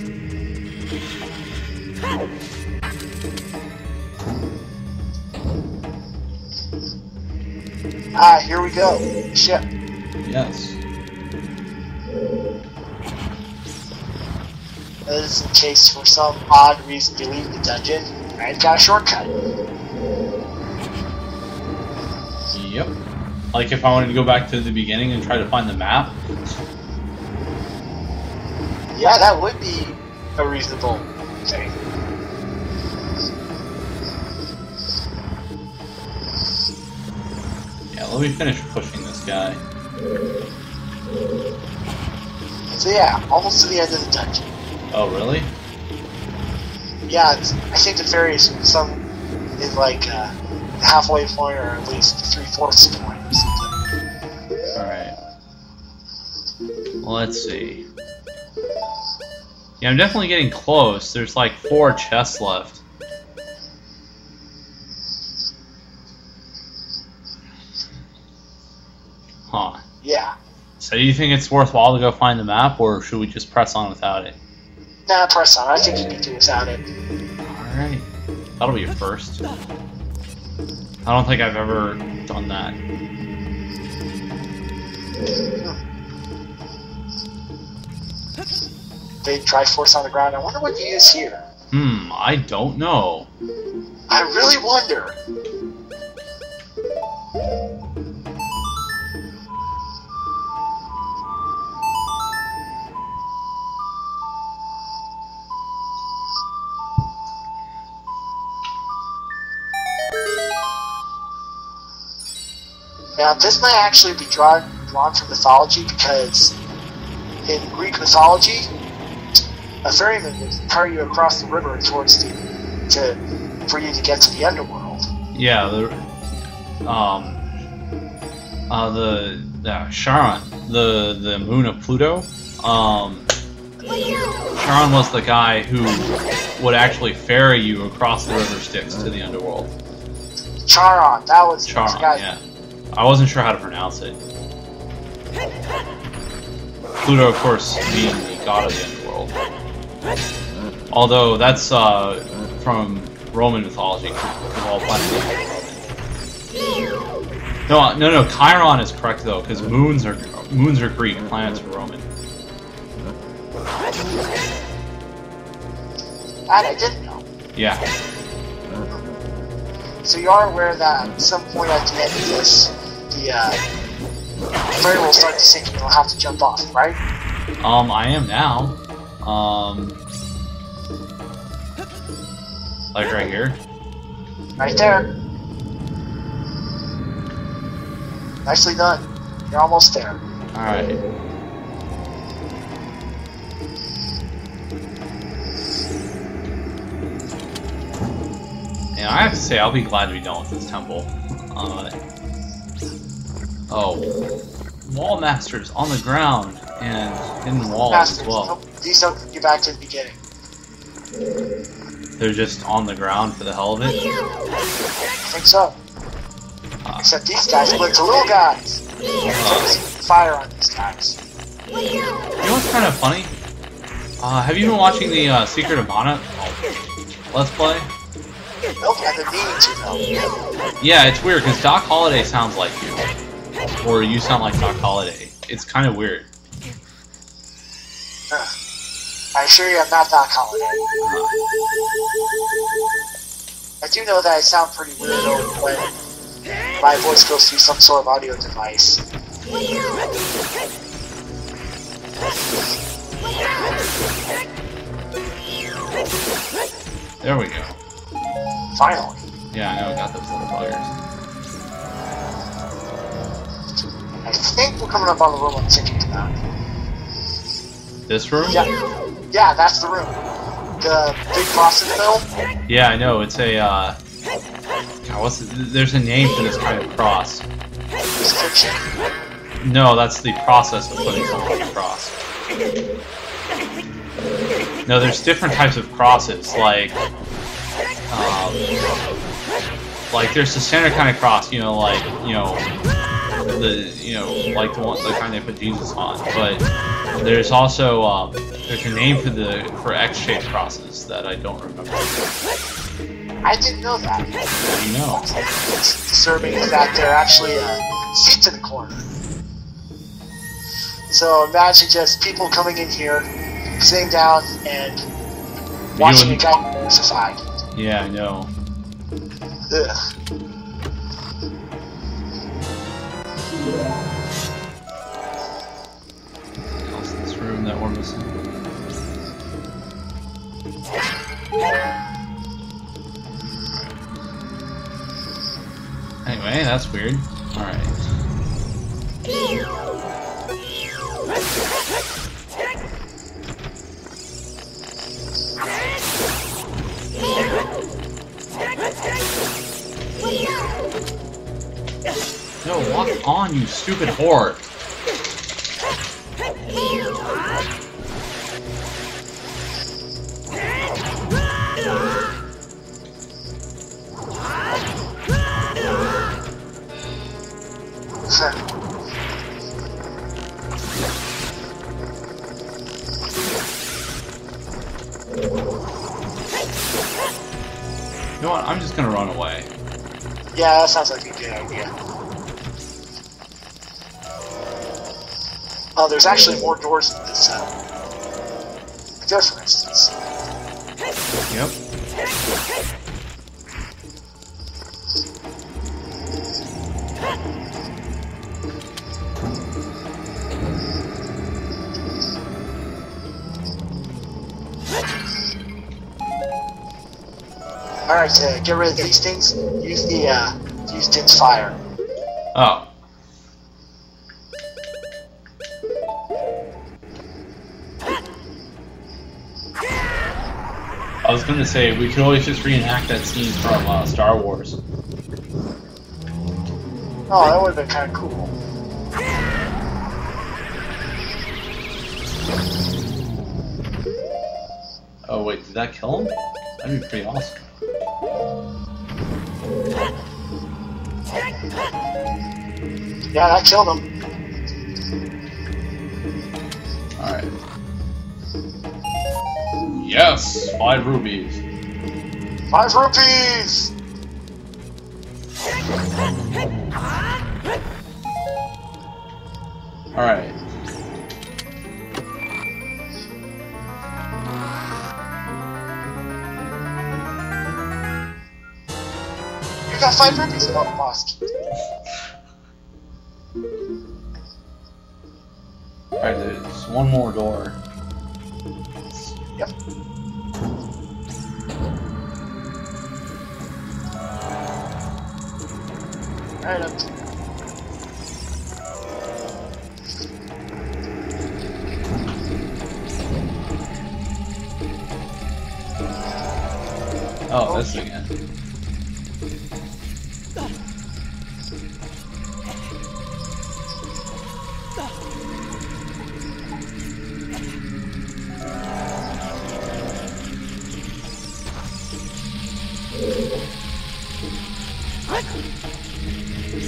Ah, here we go. Ship. Yes. As in case for some odd reason you leave the dungeon, I've got a shortcut. Yep. Like if I wanted to go back to the beginning and try to find the map. Yeah, that would be a reasonable thing. Yeah, let me finish pushing this guy. So yeah, almost to the end of the dungeon. Oh, really? Yeah, I think the fairies, some is like halfway point or at least 3/4 point or something. Alright. Well, let's see. Yeah, I'm definitely getting close. There's like 4 chests left. Huh. Yeah. So do you think it's worthwhile to go find the map, or should we just press on without it? Nah, press on. I think you can do without it. Alright. That'll be a first. I don't think I've ever done that. Big Triforce on the ground. I wonder what you use here. I don't know. I really wonder. Now, this might actually be drawn from mythology, because in Greek mythology, a ferryman would carry you across the river towards for you to get to the underworld. Yeah, Charon, the moon of Pluto. Charon was the guy who would actually ferry you across the river Styx to the underworld. Charon, that was the Charon, guy. yeah. I wasn't sure how to pronounce it. Pluto, of course, being the god of the underworld. Although that's from Roman mythology, because all planets are Roman. No. Chiron is correct though, because moons are Greek, planets are Roman. That I didn't know. Yeah. So you are aware that at some point at the end of this, the ferry will start to sink and you'll have to jump off, right? I am now. Like right here. Right there. Nicely done. You're almost there. Alright. And I have to say, I'll be glad to be done with this temple. Wall masters on the ground and hidden walls as well. Nope, these don't get back to the beginning. They're just on the ground for the hell of it? I think so. Except these guys went to little guys. Fire on these guys. You know what's kind of funny? Have you been watching the Secret of Mana Let's Play? Nope, I've been meaning to though. Yeah, it's weird because Doc Holliday sounds like you. Or you sound like Doc Holliday. It's kind of weird. I assure you I'm not Doc Holliday. I do know that I sound pretty weird when my voice goes through some sort of audio device. There we go. Finally. Yeah, I know, I got those little buggers. I think we're coming up on the room I'm thinking about. This room? Yeah, that's the room. The big cross in the middle? Yeah, I know, it's a, God, there's a name for this kind of cross. Crucifixion? No, that's the process of putting something across. No, there's different types of crosses, like there's the standard kind of cross, like the kind they put Jesus on. But there's also there's a name for X-shaped crosses that I don't remember. I didn't know that. You know. What's disturbing is that there are actually seats in the corner. So imagine just people coming in here, sitting down and watching a guy crucified. Yeah, I know. Ugh. What's this room that we're missing? Anyway, that's weird. Alright. No, walk on, you stupid whore! You know what? I'm just gonna run away. Yeah, that sounds like a good idea. Oh, there's actually more doors in this there, for instance. Yep. Alright, to get rid of these things, use Din's fire. Oh. I was gonna say, we could always just reenact that scene from Star Wars. Oh, that would have been kind of cool. Oh wait, did that kill him? That'd be pretty awesome. Yeah, that killed him. Alright. Yes! 5 rubies! 5 rupees! Alright. You got 5 rupees? Oh, lost. Alright, there's one more door. Yep. Alright, up. Oh, this again.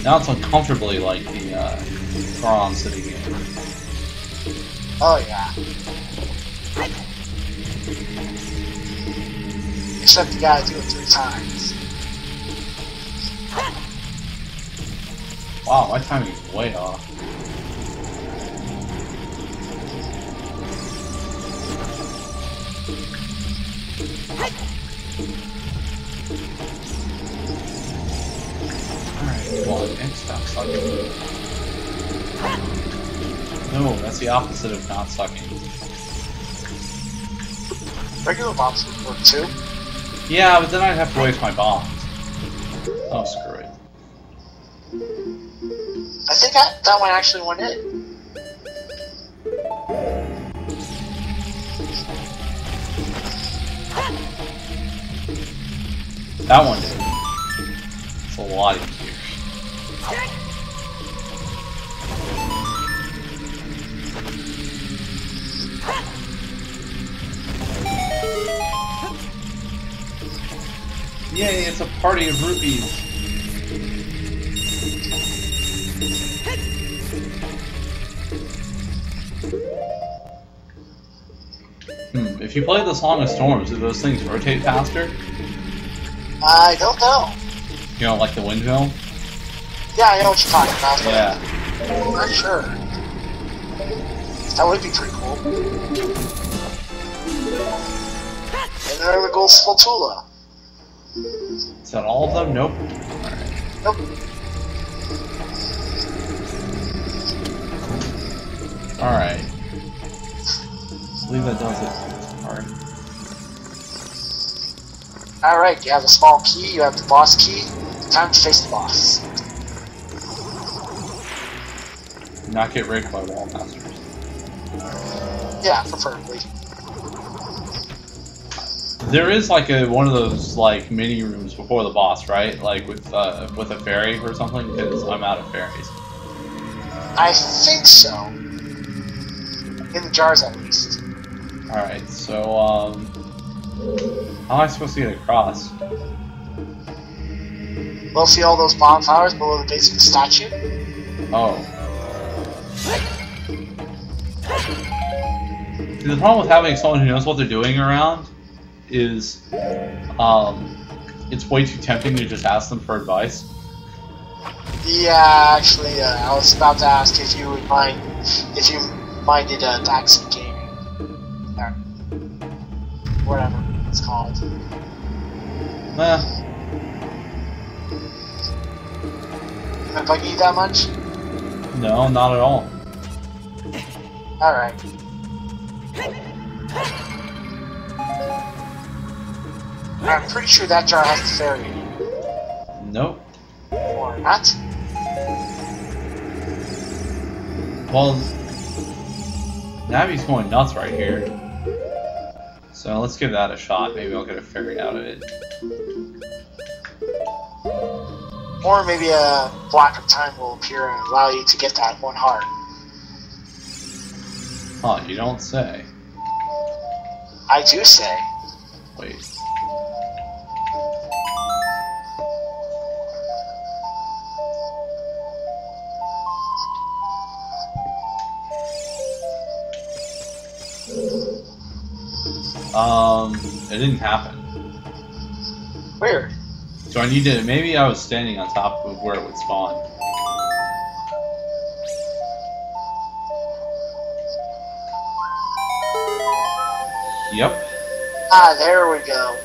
Now it's uncomfortably like the Goron City game. Oh, yeah. Except you gotta do it 3 times. Wow, my timing is way off. Alright, come on, and stop sucking. No, that's the opposite of not sucking. Regular bombs would work too. Yeah, but then I'd have to waste my bombs. Oh, screw it. I think that one actually went in. That one did. It's a lot easier. Yay, it's a party of rupees. If you play the Song of Storms, do those things rotate faster? I don't know. You know, like the windmill? Yeah, I know what you're talking about. Yeah. I'm not sure. That would be pretty cool. little Spatula. Is that all of them? Nope. Alright. Nope. Alright. I believe that does it. Alright. Alright, you have the small key, you have the boss key. Time to face the boss. Not get raped by wall masters. Yeah, preferably. There is like one of those like mini rooms before the boss, right? Like with a fairy or something, because I'm out of fairies. I think so. In the jars, at least. Alright, so, how am I supposed to get across? Well, see all those bonfires below the base of the statue? Oh. See, the problem with having someone who knows what they're doing around is, it's way too tempting to just ask them for advice. Yeah, actually, I was about to ask if you would mind, if you minded Daxon Gaming, or whatever it's called. Am I bugging you that much? No, not at all. Alright. I'm pretty sure that jar has the fairy in it. Nope. Or not? Well, Navi's going nuts right here. So let's give that a shot. Maybe I'll get a fairy out of it. Or maybe a block of time will appear and allow you to get that one heart. Huh, you don't say. I do say. Wait. It didn't happen. Weird. So I need to, maybe I was standing on top of where it would spawn. Yep. Ah, there we go.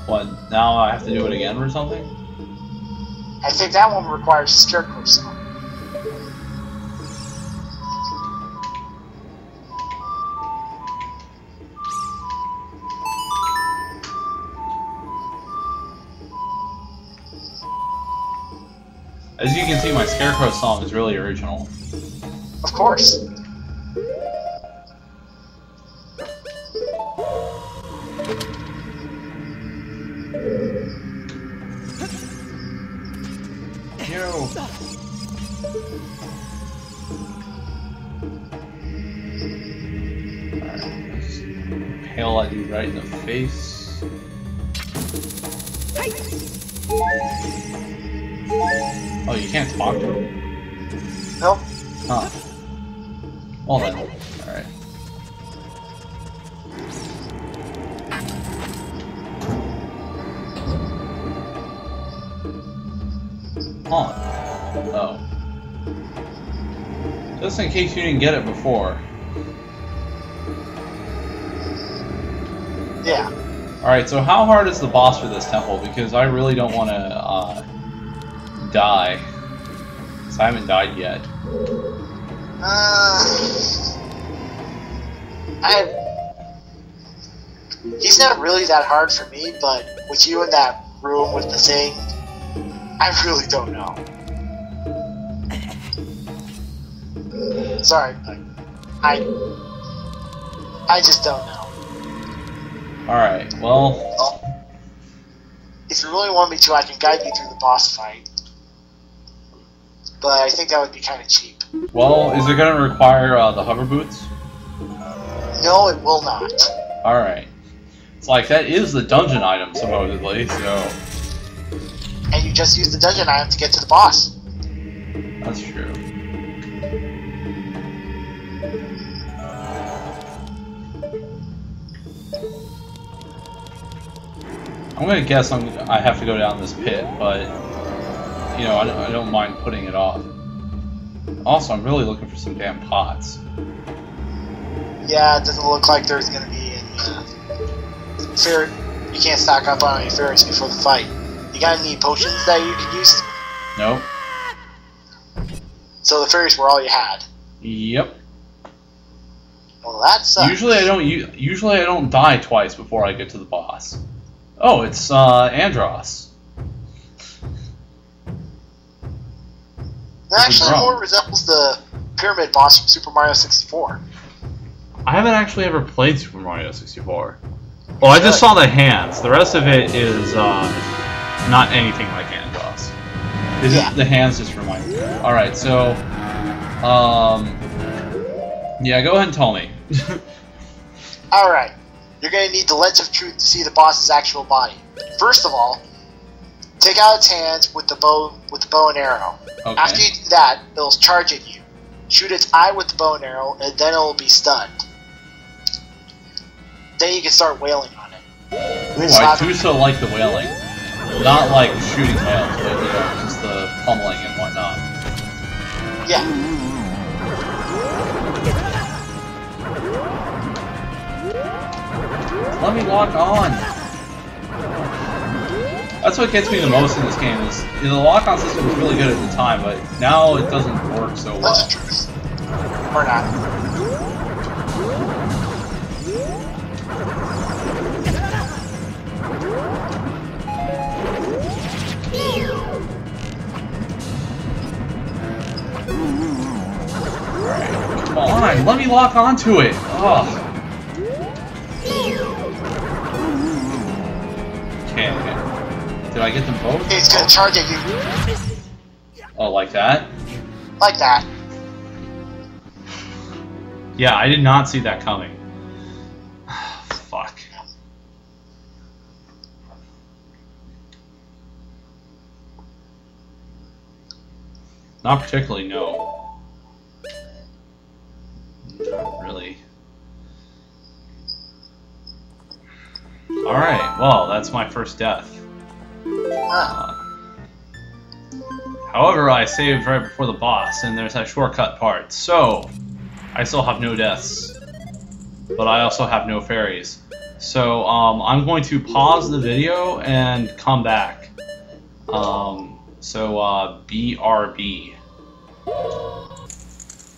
What, now I have to do it again or something? I think that one requires a scarecrow song. As you can see, my Scarecrow song is really original. Of course. Yo. Alright, let's impale that dude right in the face. Oh, you can't talk to him? Nope. Huh. Well then. Alright. Huh. Oh. Just in case you didn't get it before. Yeah. Alright, so how hard is the boss for this temple? Because I really don't want to, die. Because I haven't died yet. He's not really that hard for me, but with you in that room with the thing, I really don't know. Sorry, but I just don't know. Alright, well... If you really want me to, I can guide you through the boss fight. But I think that would be kind of cheap. Well, is it going to require the hover boots? No, it will not. Alright. It's like, that is the dungeon item, supposedly, so... And you just use the dungeon item to get to the boss. That's true. I'm gonna guess I have to go down this pit, but... You know, I don't mind putting it off. Also, I'm really looking for some damn pots. Yeah, it doesn't look like there's gonna be any fairy. You can't stock up on any fairies before the fight. You got any potions that you can use? Nope. So the fairies were all you had. Yep. Well, that sucks. Usually I don't die twice before I get to the boss. Oh, it's Andros. It actually more resembles the pyramid boss from Super Mario 64. I haven't actually ever played Super Mario 64. Well, I just saw the hands. The rest of it is not anything like Andros. The hands just remind me. Alright, so... yeah, go ahead and tell me. Alright. You're going to need the lens of truth to see the boss's actual body. First of all, take out its hands with the bow and arrow. Okay. After you do that, it'll charge at you. Shoot its eye with the bow and arrow, and then it'll be stunned. Then you can start wailing on it. Ooh, I do so like the wailing. Not like shooting whales, but just the pummeling and whatnot. Yeah. Let me lock on. That's what gets me the most in this game is the lock-on system was really good at the time, but now it doesn't work so well. That's the truth. Or not. Come on, let me lock onto it. Ugh. Okay. Did I get them both? It's gonna charge at you. Oh, like that? Like that. Yeah, I did not see that coming. Fuck. Not particularly, no. Not really. Alright, well, that's my first death. However, I saved right before the boss, and there's that shortcut part. So, I still have no deaths. But I also have no fairies. So, I'm going to pause the video and come back. BRB.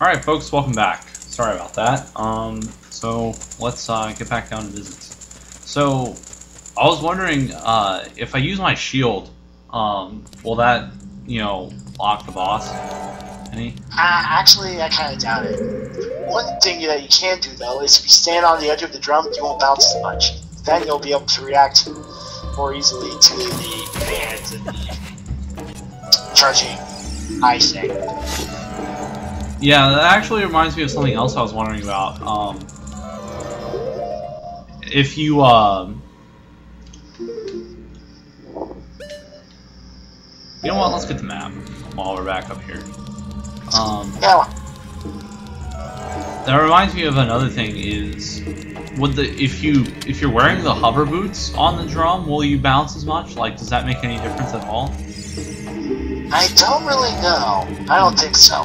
Alright, folks, welcome back. Sorry about that. So, let's get back down to business. So, I was wondering, if I use my shield, will that, lock the boss? Any? Actually, I kind of doubt it. One thing that you can do, though, is if you stand on the edge of the drum, you won't bounce as much. Then you'll be able to react more easily to the commands and the charging ice thing. Yeah, that actually reminds me of something else I was wondering about. If you, you know what, let's get the map while we're back up here. Yeah. That reminds me of another thing is, if you're wearing the hover boots on the drum, will you bounce as much? Like, does that make any difference at all? I don't really know. I don't think so.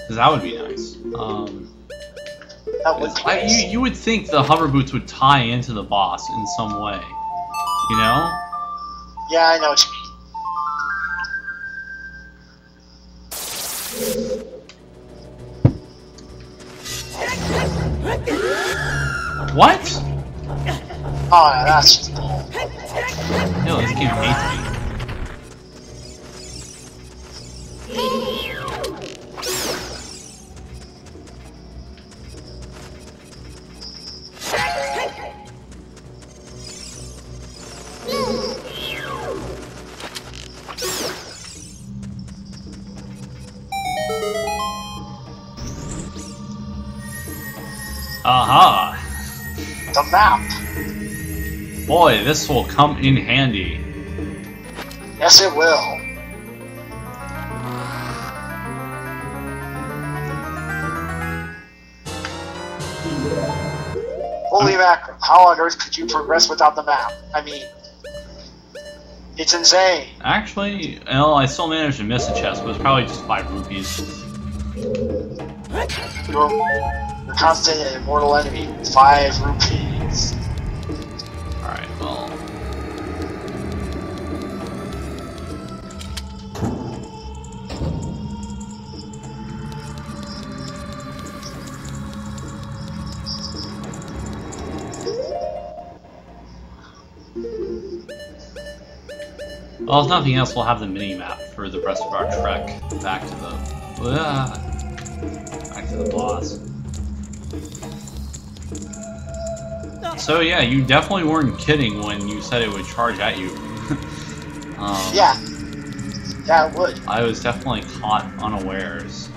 Because that would be nice. That would be nice. You would think the hover boots would tie into the boss in some way. You know? Yeah, I know what you mean. What? Oh, yeah, that's just bull. Yo, this game hates me. Aha! The map. Boy, this will come in handy. Yes, it will. Holy mackerel, how on earth could you progress without the map? I mean, it's insane. Actually, well, I still managed to miss a chest, but it's probably just 5 rupees. Your constant and immortal enemy, 5 rupees. Alright, well. Well, if nothing else, we'll have the mini-map for the rest of our trek back to the boss. So yeah, you definitely weren't kidding when you said it would charge at you. Yeah, it would. I was definitely caught unawares.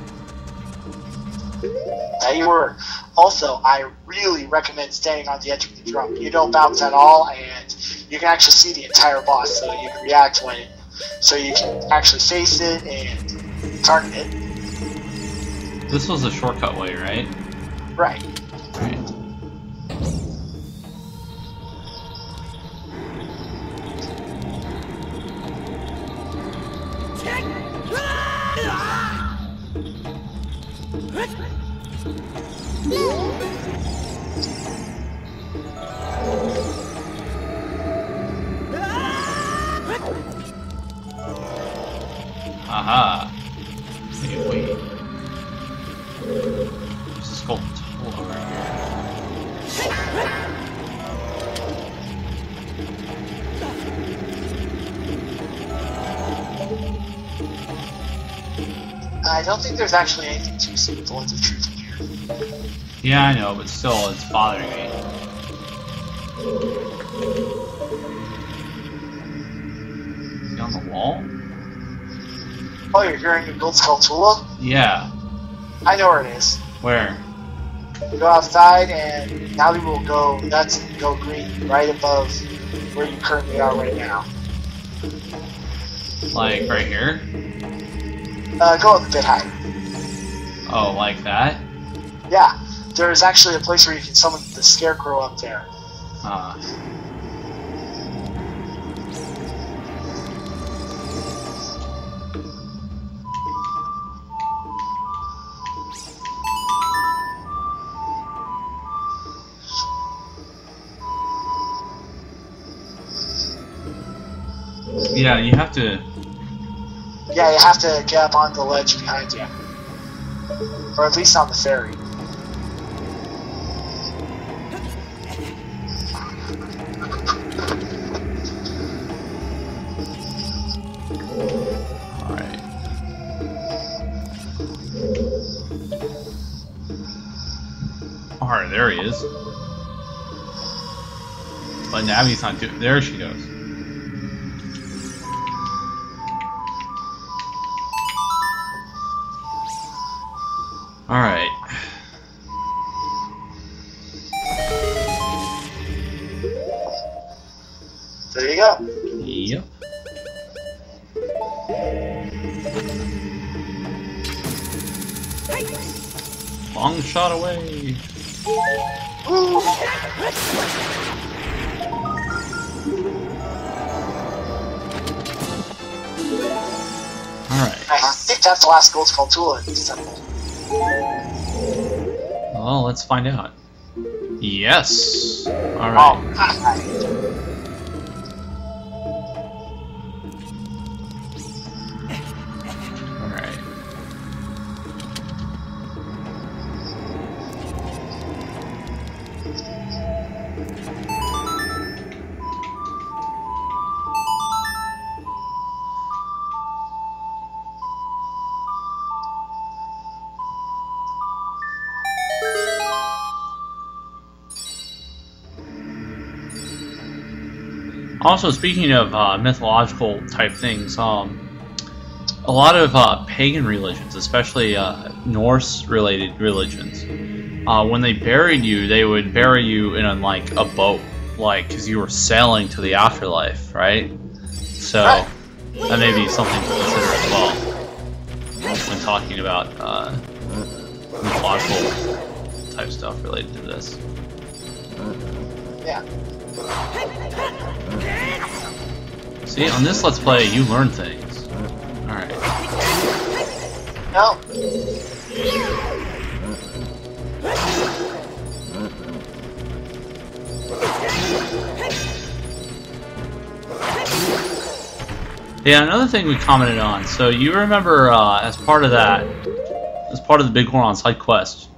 Yeah, you were. Also, I really recommend standing on the edge of the drum. You don't bounce at all, and you can actually see the entire boss, so you can react so you can actually face it and target it. This was a shortcut way, right? Right. Right. Aha! Hey, wait. There's this gold tool over here. I don't think there's actually anything too simple as the truth in here. Yeah, I know, but still, it's bothering me. Is he on the wall? Oh, you're hearing a gold skull Tula? Yeah. I know where it is. Where? You go outside, and now we will go nuts and go green right above where you currently are right now. Like, right here? Go up a bit higher. Oh, like that? Yeah, there's actually a place where you can summon the scarecrow up there. Yeah, you have to... Yeah, you have to get up on the ledge behind you. Or at least on the ferry. Alright. Alright, there he is. But Navi's not doing... There she goes. Alright. There you go. Yep. Long shot away. Woo! Alright. I think that's the last gold skull Tula in this temple. Well, let's find out. Yes. Alright. Oh, Alright. Also, speaking of mythological type things, a lot of pagan religions, especially Norse-related religions, when they buried you, they would bury you in like a boat, like because you were sailing to the afterlife, right? So that may be something to consider as well when talking about mythological type stuff related to this. Yeah. See, on this Let's Play, you learn things. Alright. No. Yeah, another thing we commented on. So you remember, as part of that, as part of the Bighorn side quest,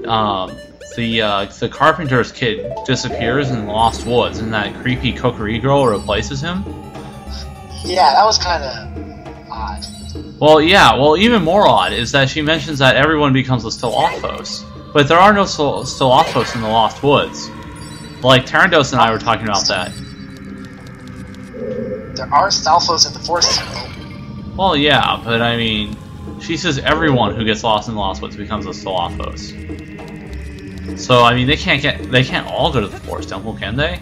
the carpenter's kid disappears in the Lost Woods, and that creepy Kokiri girl replaces him. Yeah, that was kind of odd. Well, yeah. Well, even more odd is that she mentions that everyone becomes a Stallothos, but there are no Stallothos in the Lost Woods. Like Tarandos and I were talking about that. There are Stalfos in the Forest Temple. Well, yeah, but I mean, she says everyone who gets lost in the Lost Woods becomes a Stallothos. So I mean, they can't all go to the Forest Temple, can they?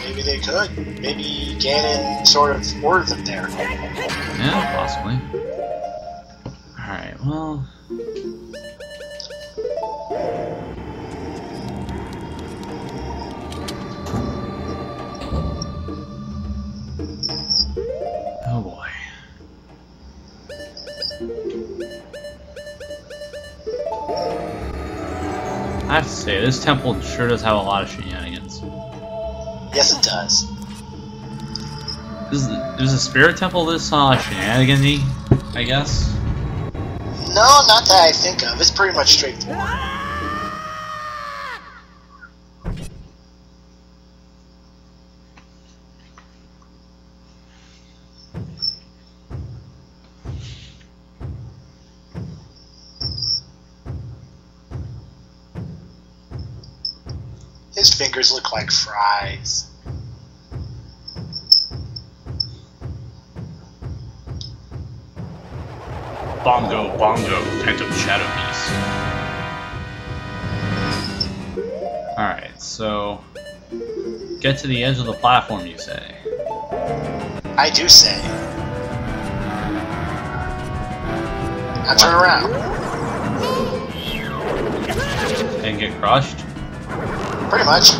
Maybe they could. Maybe Ganon sort of ordered them there. Yeah, possibly. Alright, well... Oh boy. I have to say, this temple sure does have a lot of shenanigans. Yes, it does. Is the spirit temple this shenanigan-y, I guess? No, not that I think of. It's pretty much straightforward. His fingers look like fries. Bongo, bongo, phantom shadow piece. Alright, so... Get to the edge of the platform, you say? I do say. Now turn around. And get crushed? Pretty much.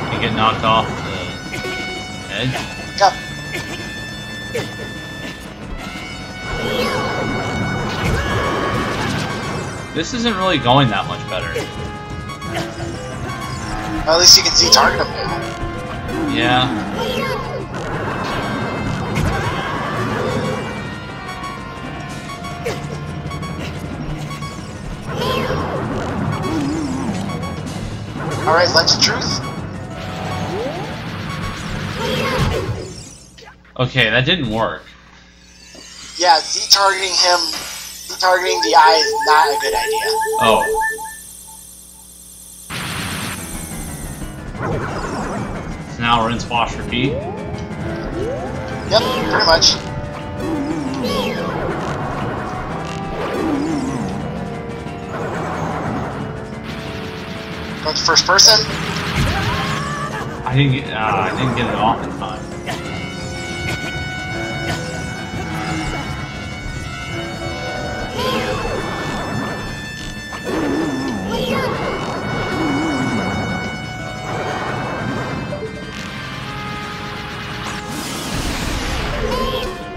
And get knocked off the edge? Yep. This isn't really going that much better. Well, at least you can see target him now. Yeah. Alright, Lens of Truth. Okay, that didn't work. Yeah, Z-targeting him, Z-targeting the eye is not a good idea. Oh. So now rinse, wash, repeat? Yep, pretty much. Going to first person? I didn't get it off in time.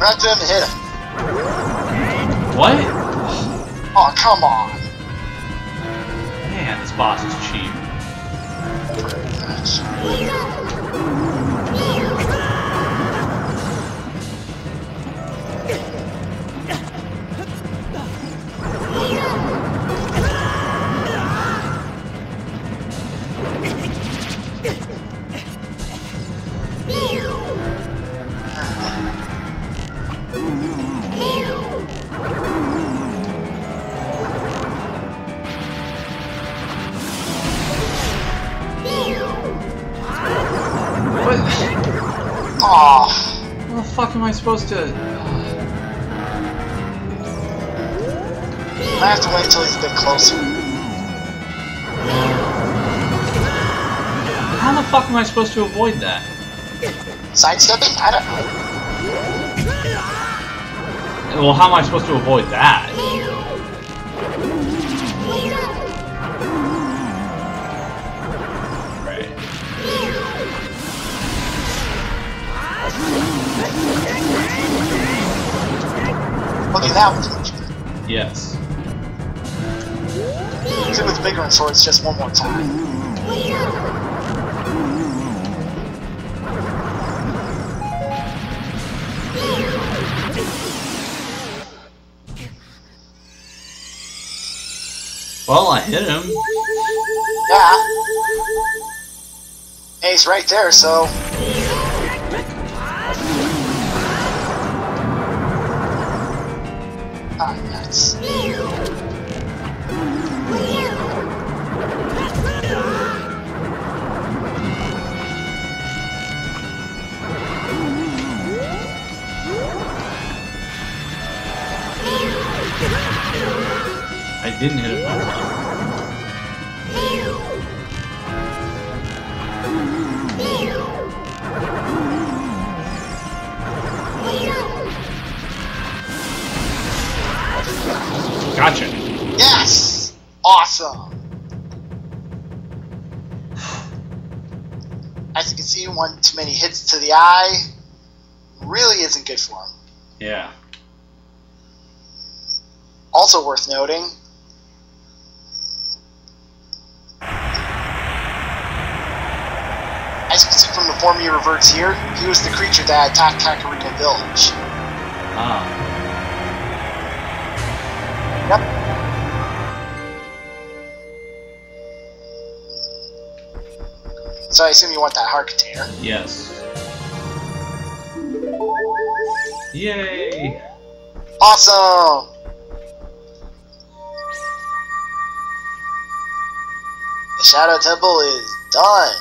Run to him and hit him. What? Oh, come on. Man, this boss is cheap. Pretty much. Aw. How the fuck am I supposed to... I have to wait until he's a bit closer. How the fuck am I supposed to avoid that? Sidestepping? I don't know. Well, how am I supposed to avoid that? Right. Okay, that was much better. Yes. Use it with bigger swords just one more time. Well, I hit him. Yeah. Hey, he's right there, so... Ah, nuts. I didn't hit him that time. Gotcha. Yes! Awesome! As you can see, one too many hits to the eye really isn't good for him. Yeah. Also worth noting, as you can see from the form he reverts here, he was the creature that attacked Kakariko Village. Ah. Yep. So I assume you want that heart container. Yes. Yay! Awesome! The Shadow Temple is done.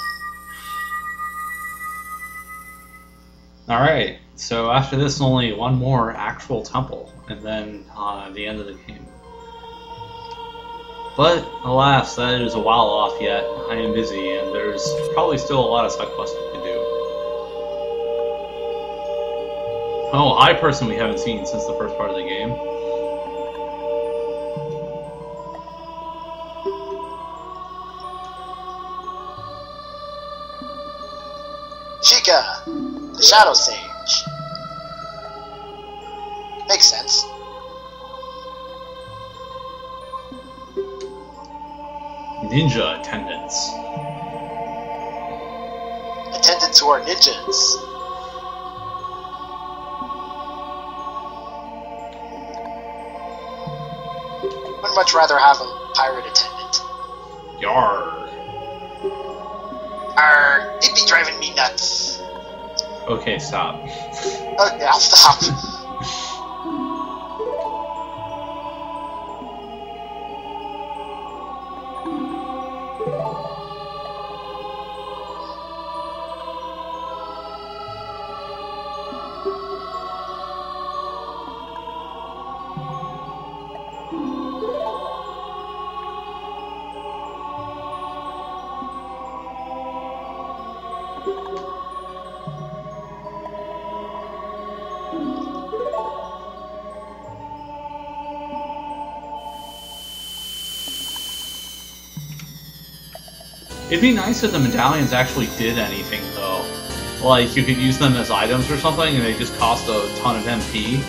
Alright, so after this, only one more actual temple, and then the end of the game. But, alas, that is a while off yet. I am busy, and there's probably still a lot of side quests we can do. Oh, ASimPerson we haven't seen since the first part of the game. Chica, the Shadow Sage. Makes sense. Ninja attendants. Attendants who are ninjas. Would much rather have a pirate attendant. Yarr. It'd be driving me nuts. Okay, stop. Okay, I'll stop. It'd be nice if the medallions actually did anything, though. Like, you could use them as items or something, and they just cost a ton of MP.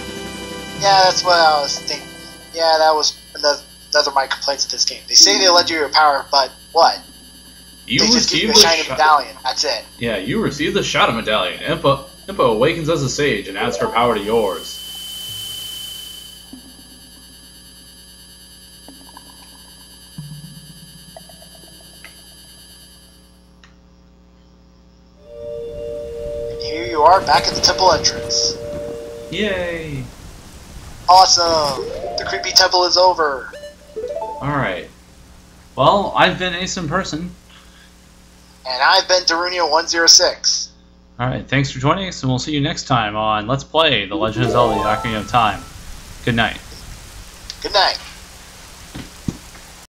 Yeah, that's what I was thinking. Yeah, that was another of my complaints with this game. They say they let you your power, but what? You they just give you a shiny medallion. That's it. Yeah, you receive the Shadow Medallion. Impa awakens as a sage and adds her power to yours. Here you are, back at the temple entrance. Yay! Awesome! The creepy temple is over. Alright. Well, I've been ASimPerson. And I've been Darunio106. Alright, thanks for joining us, and we'll see you next time on Let's Play The Legend of Zelda: Ocarina of Time. Good night. Good night.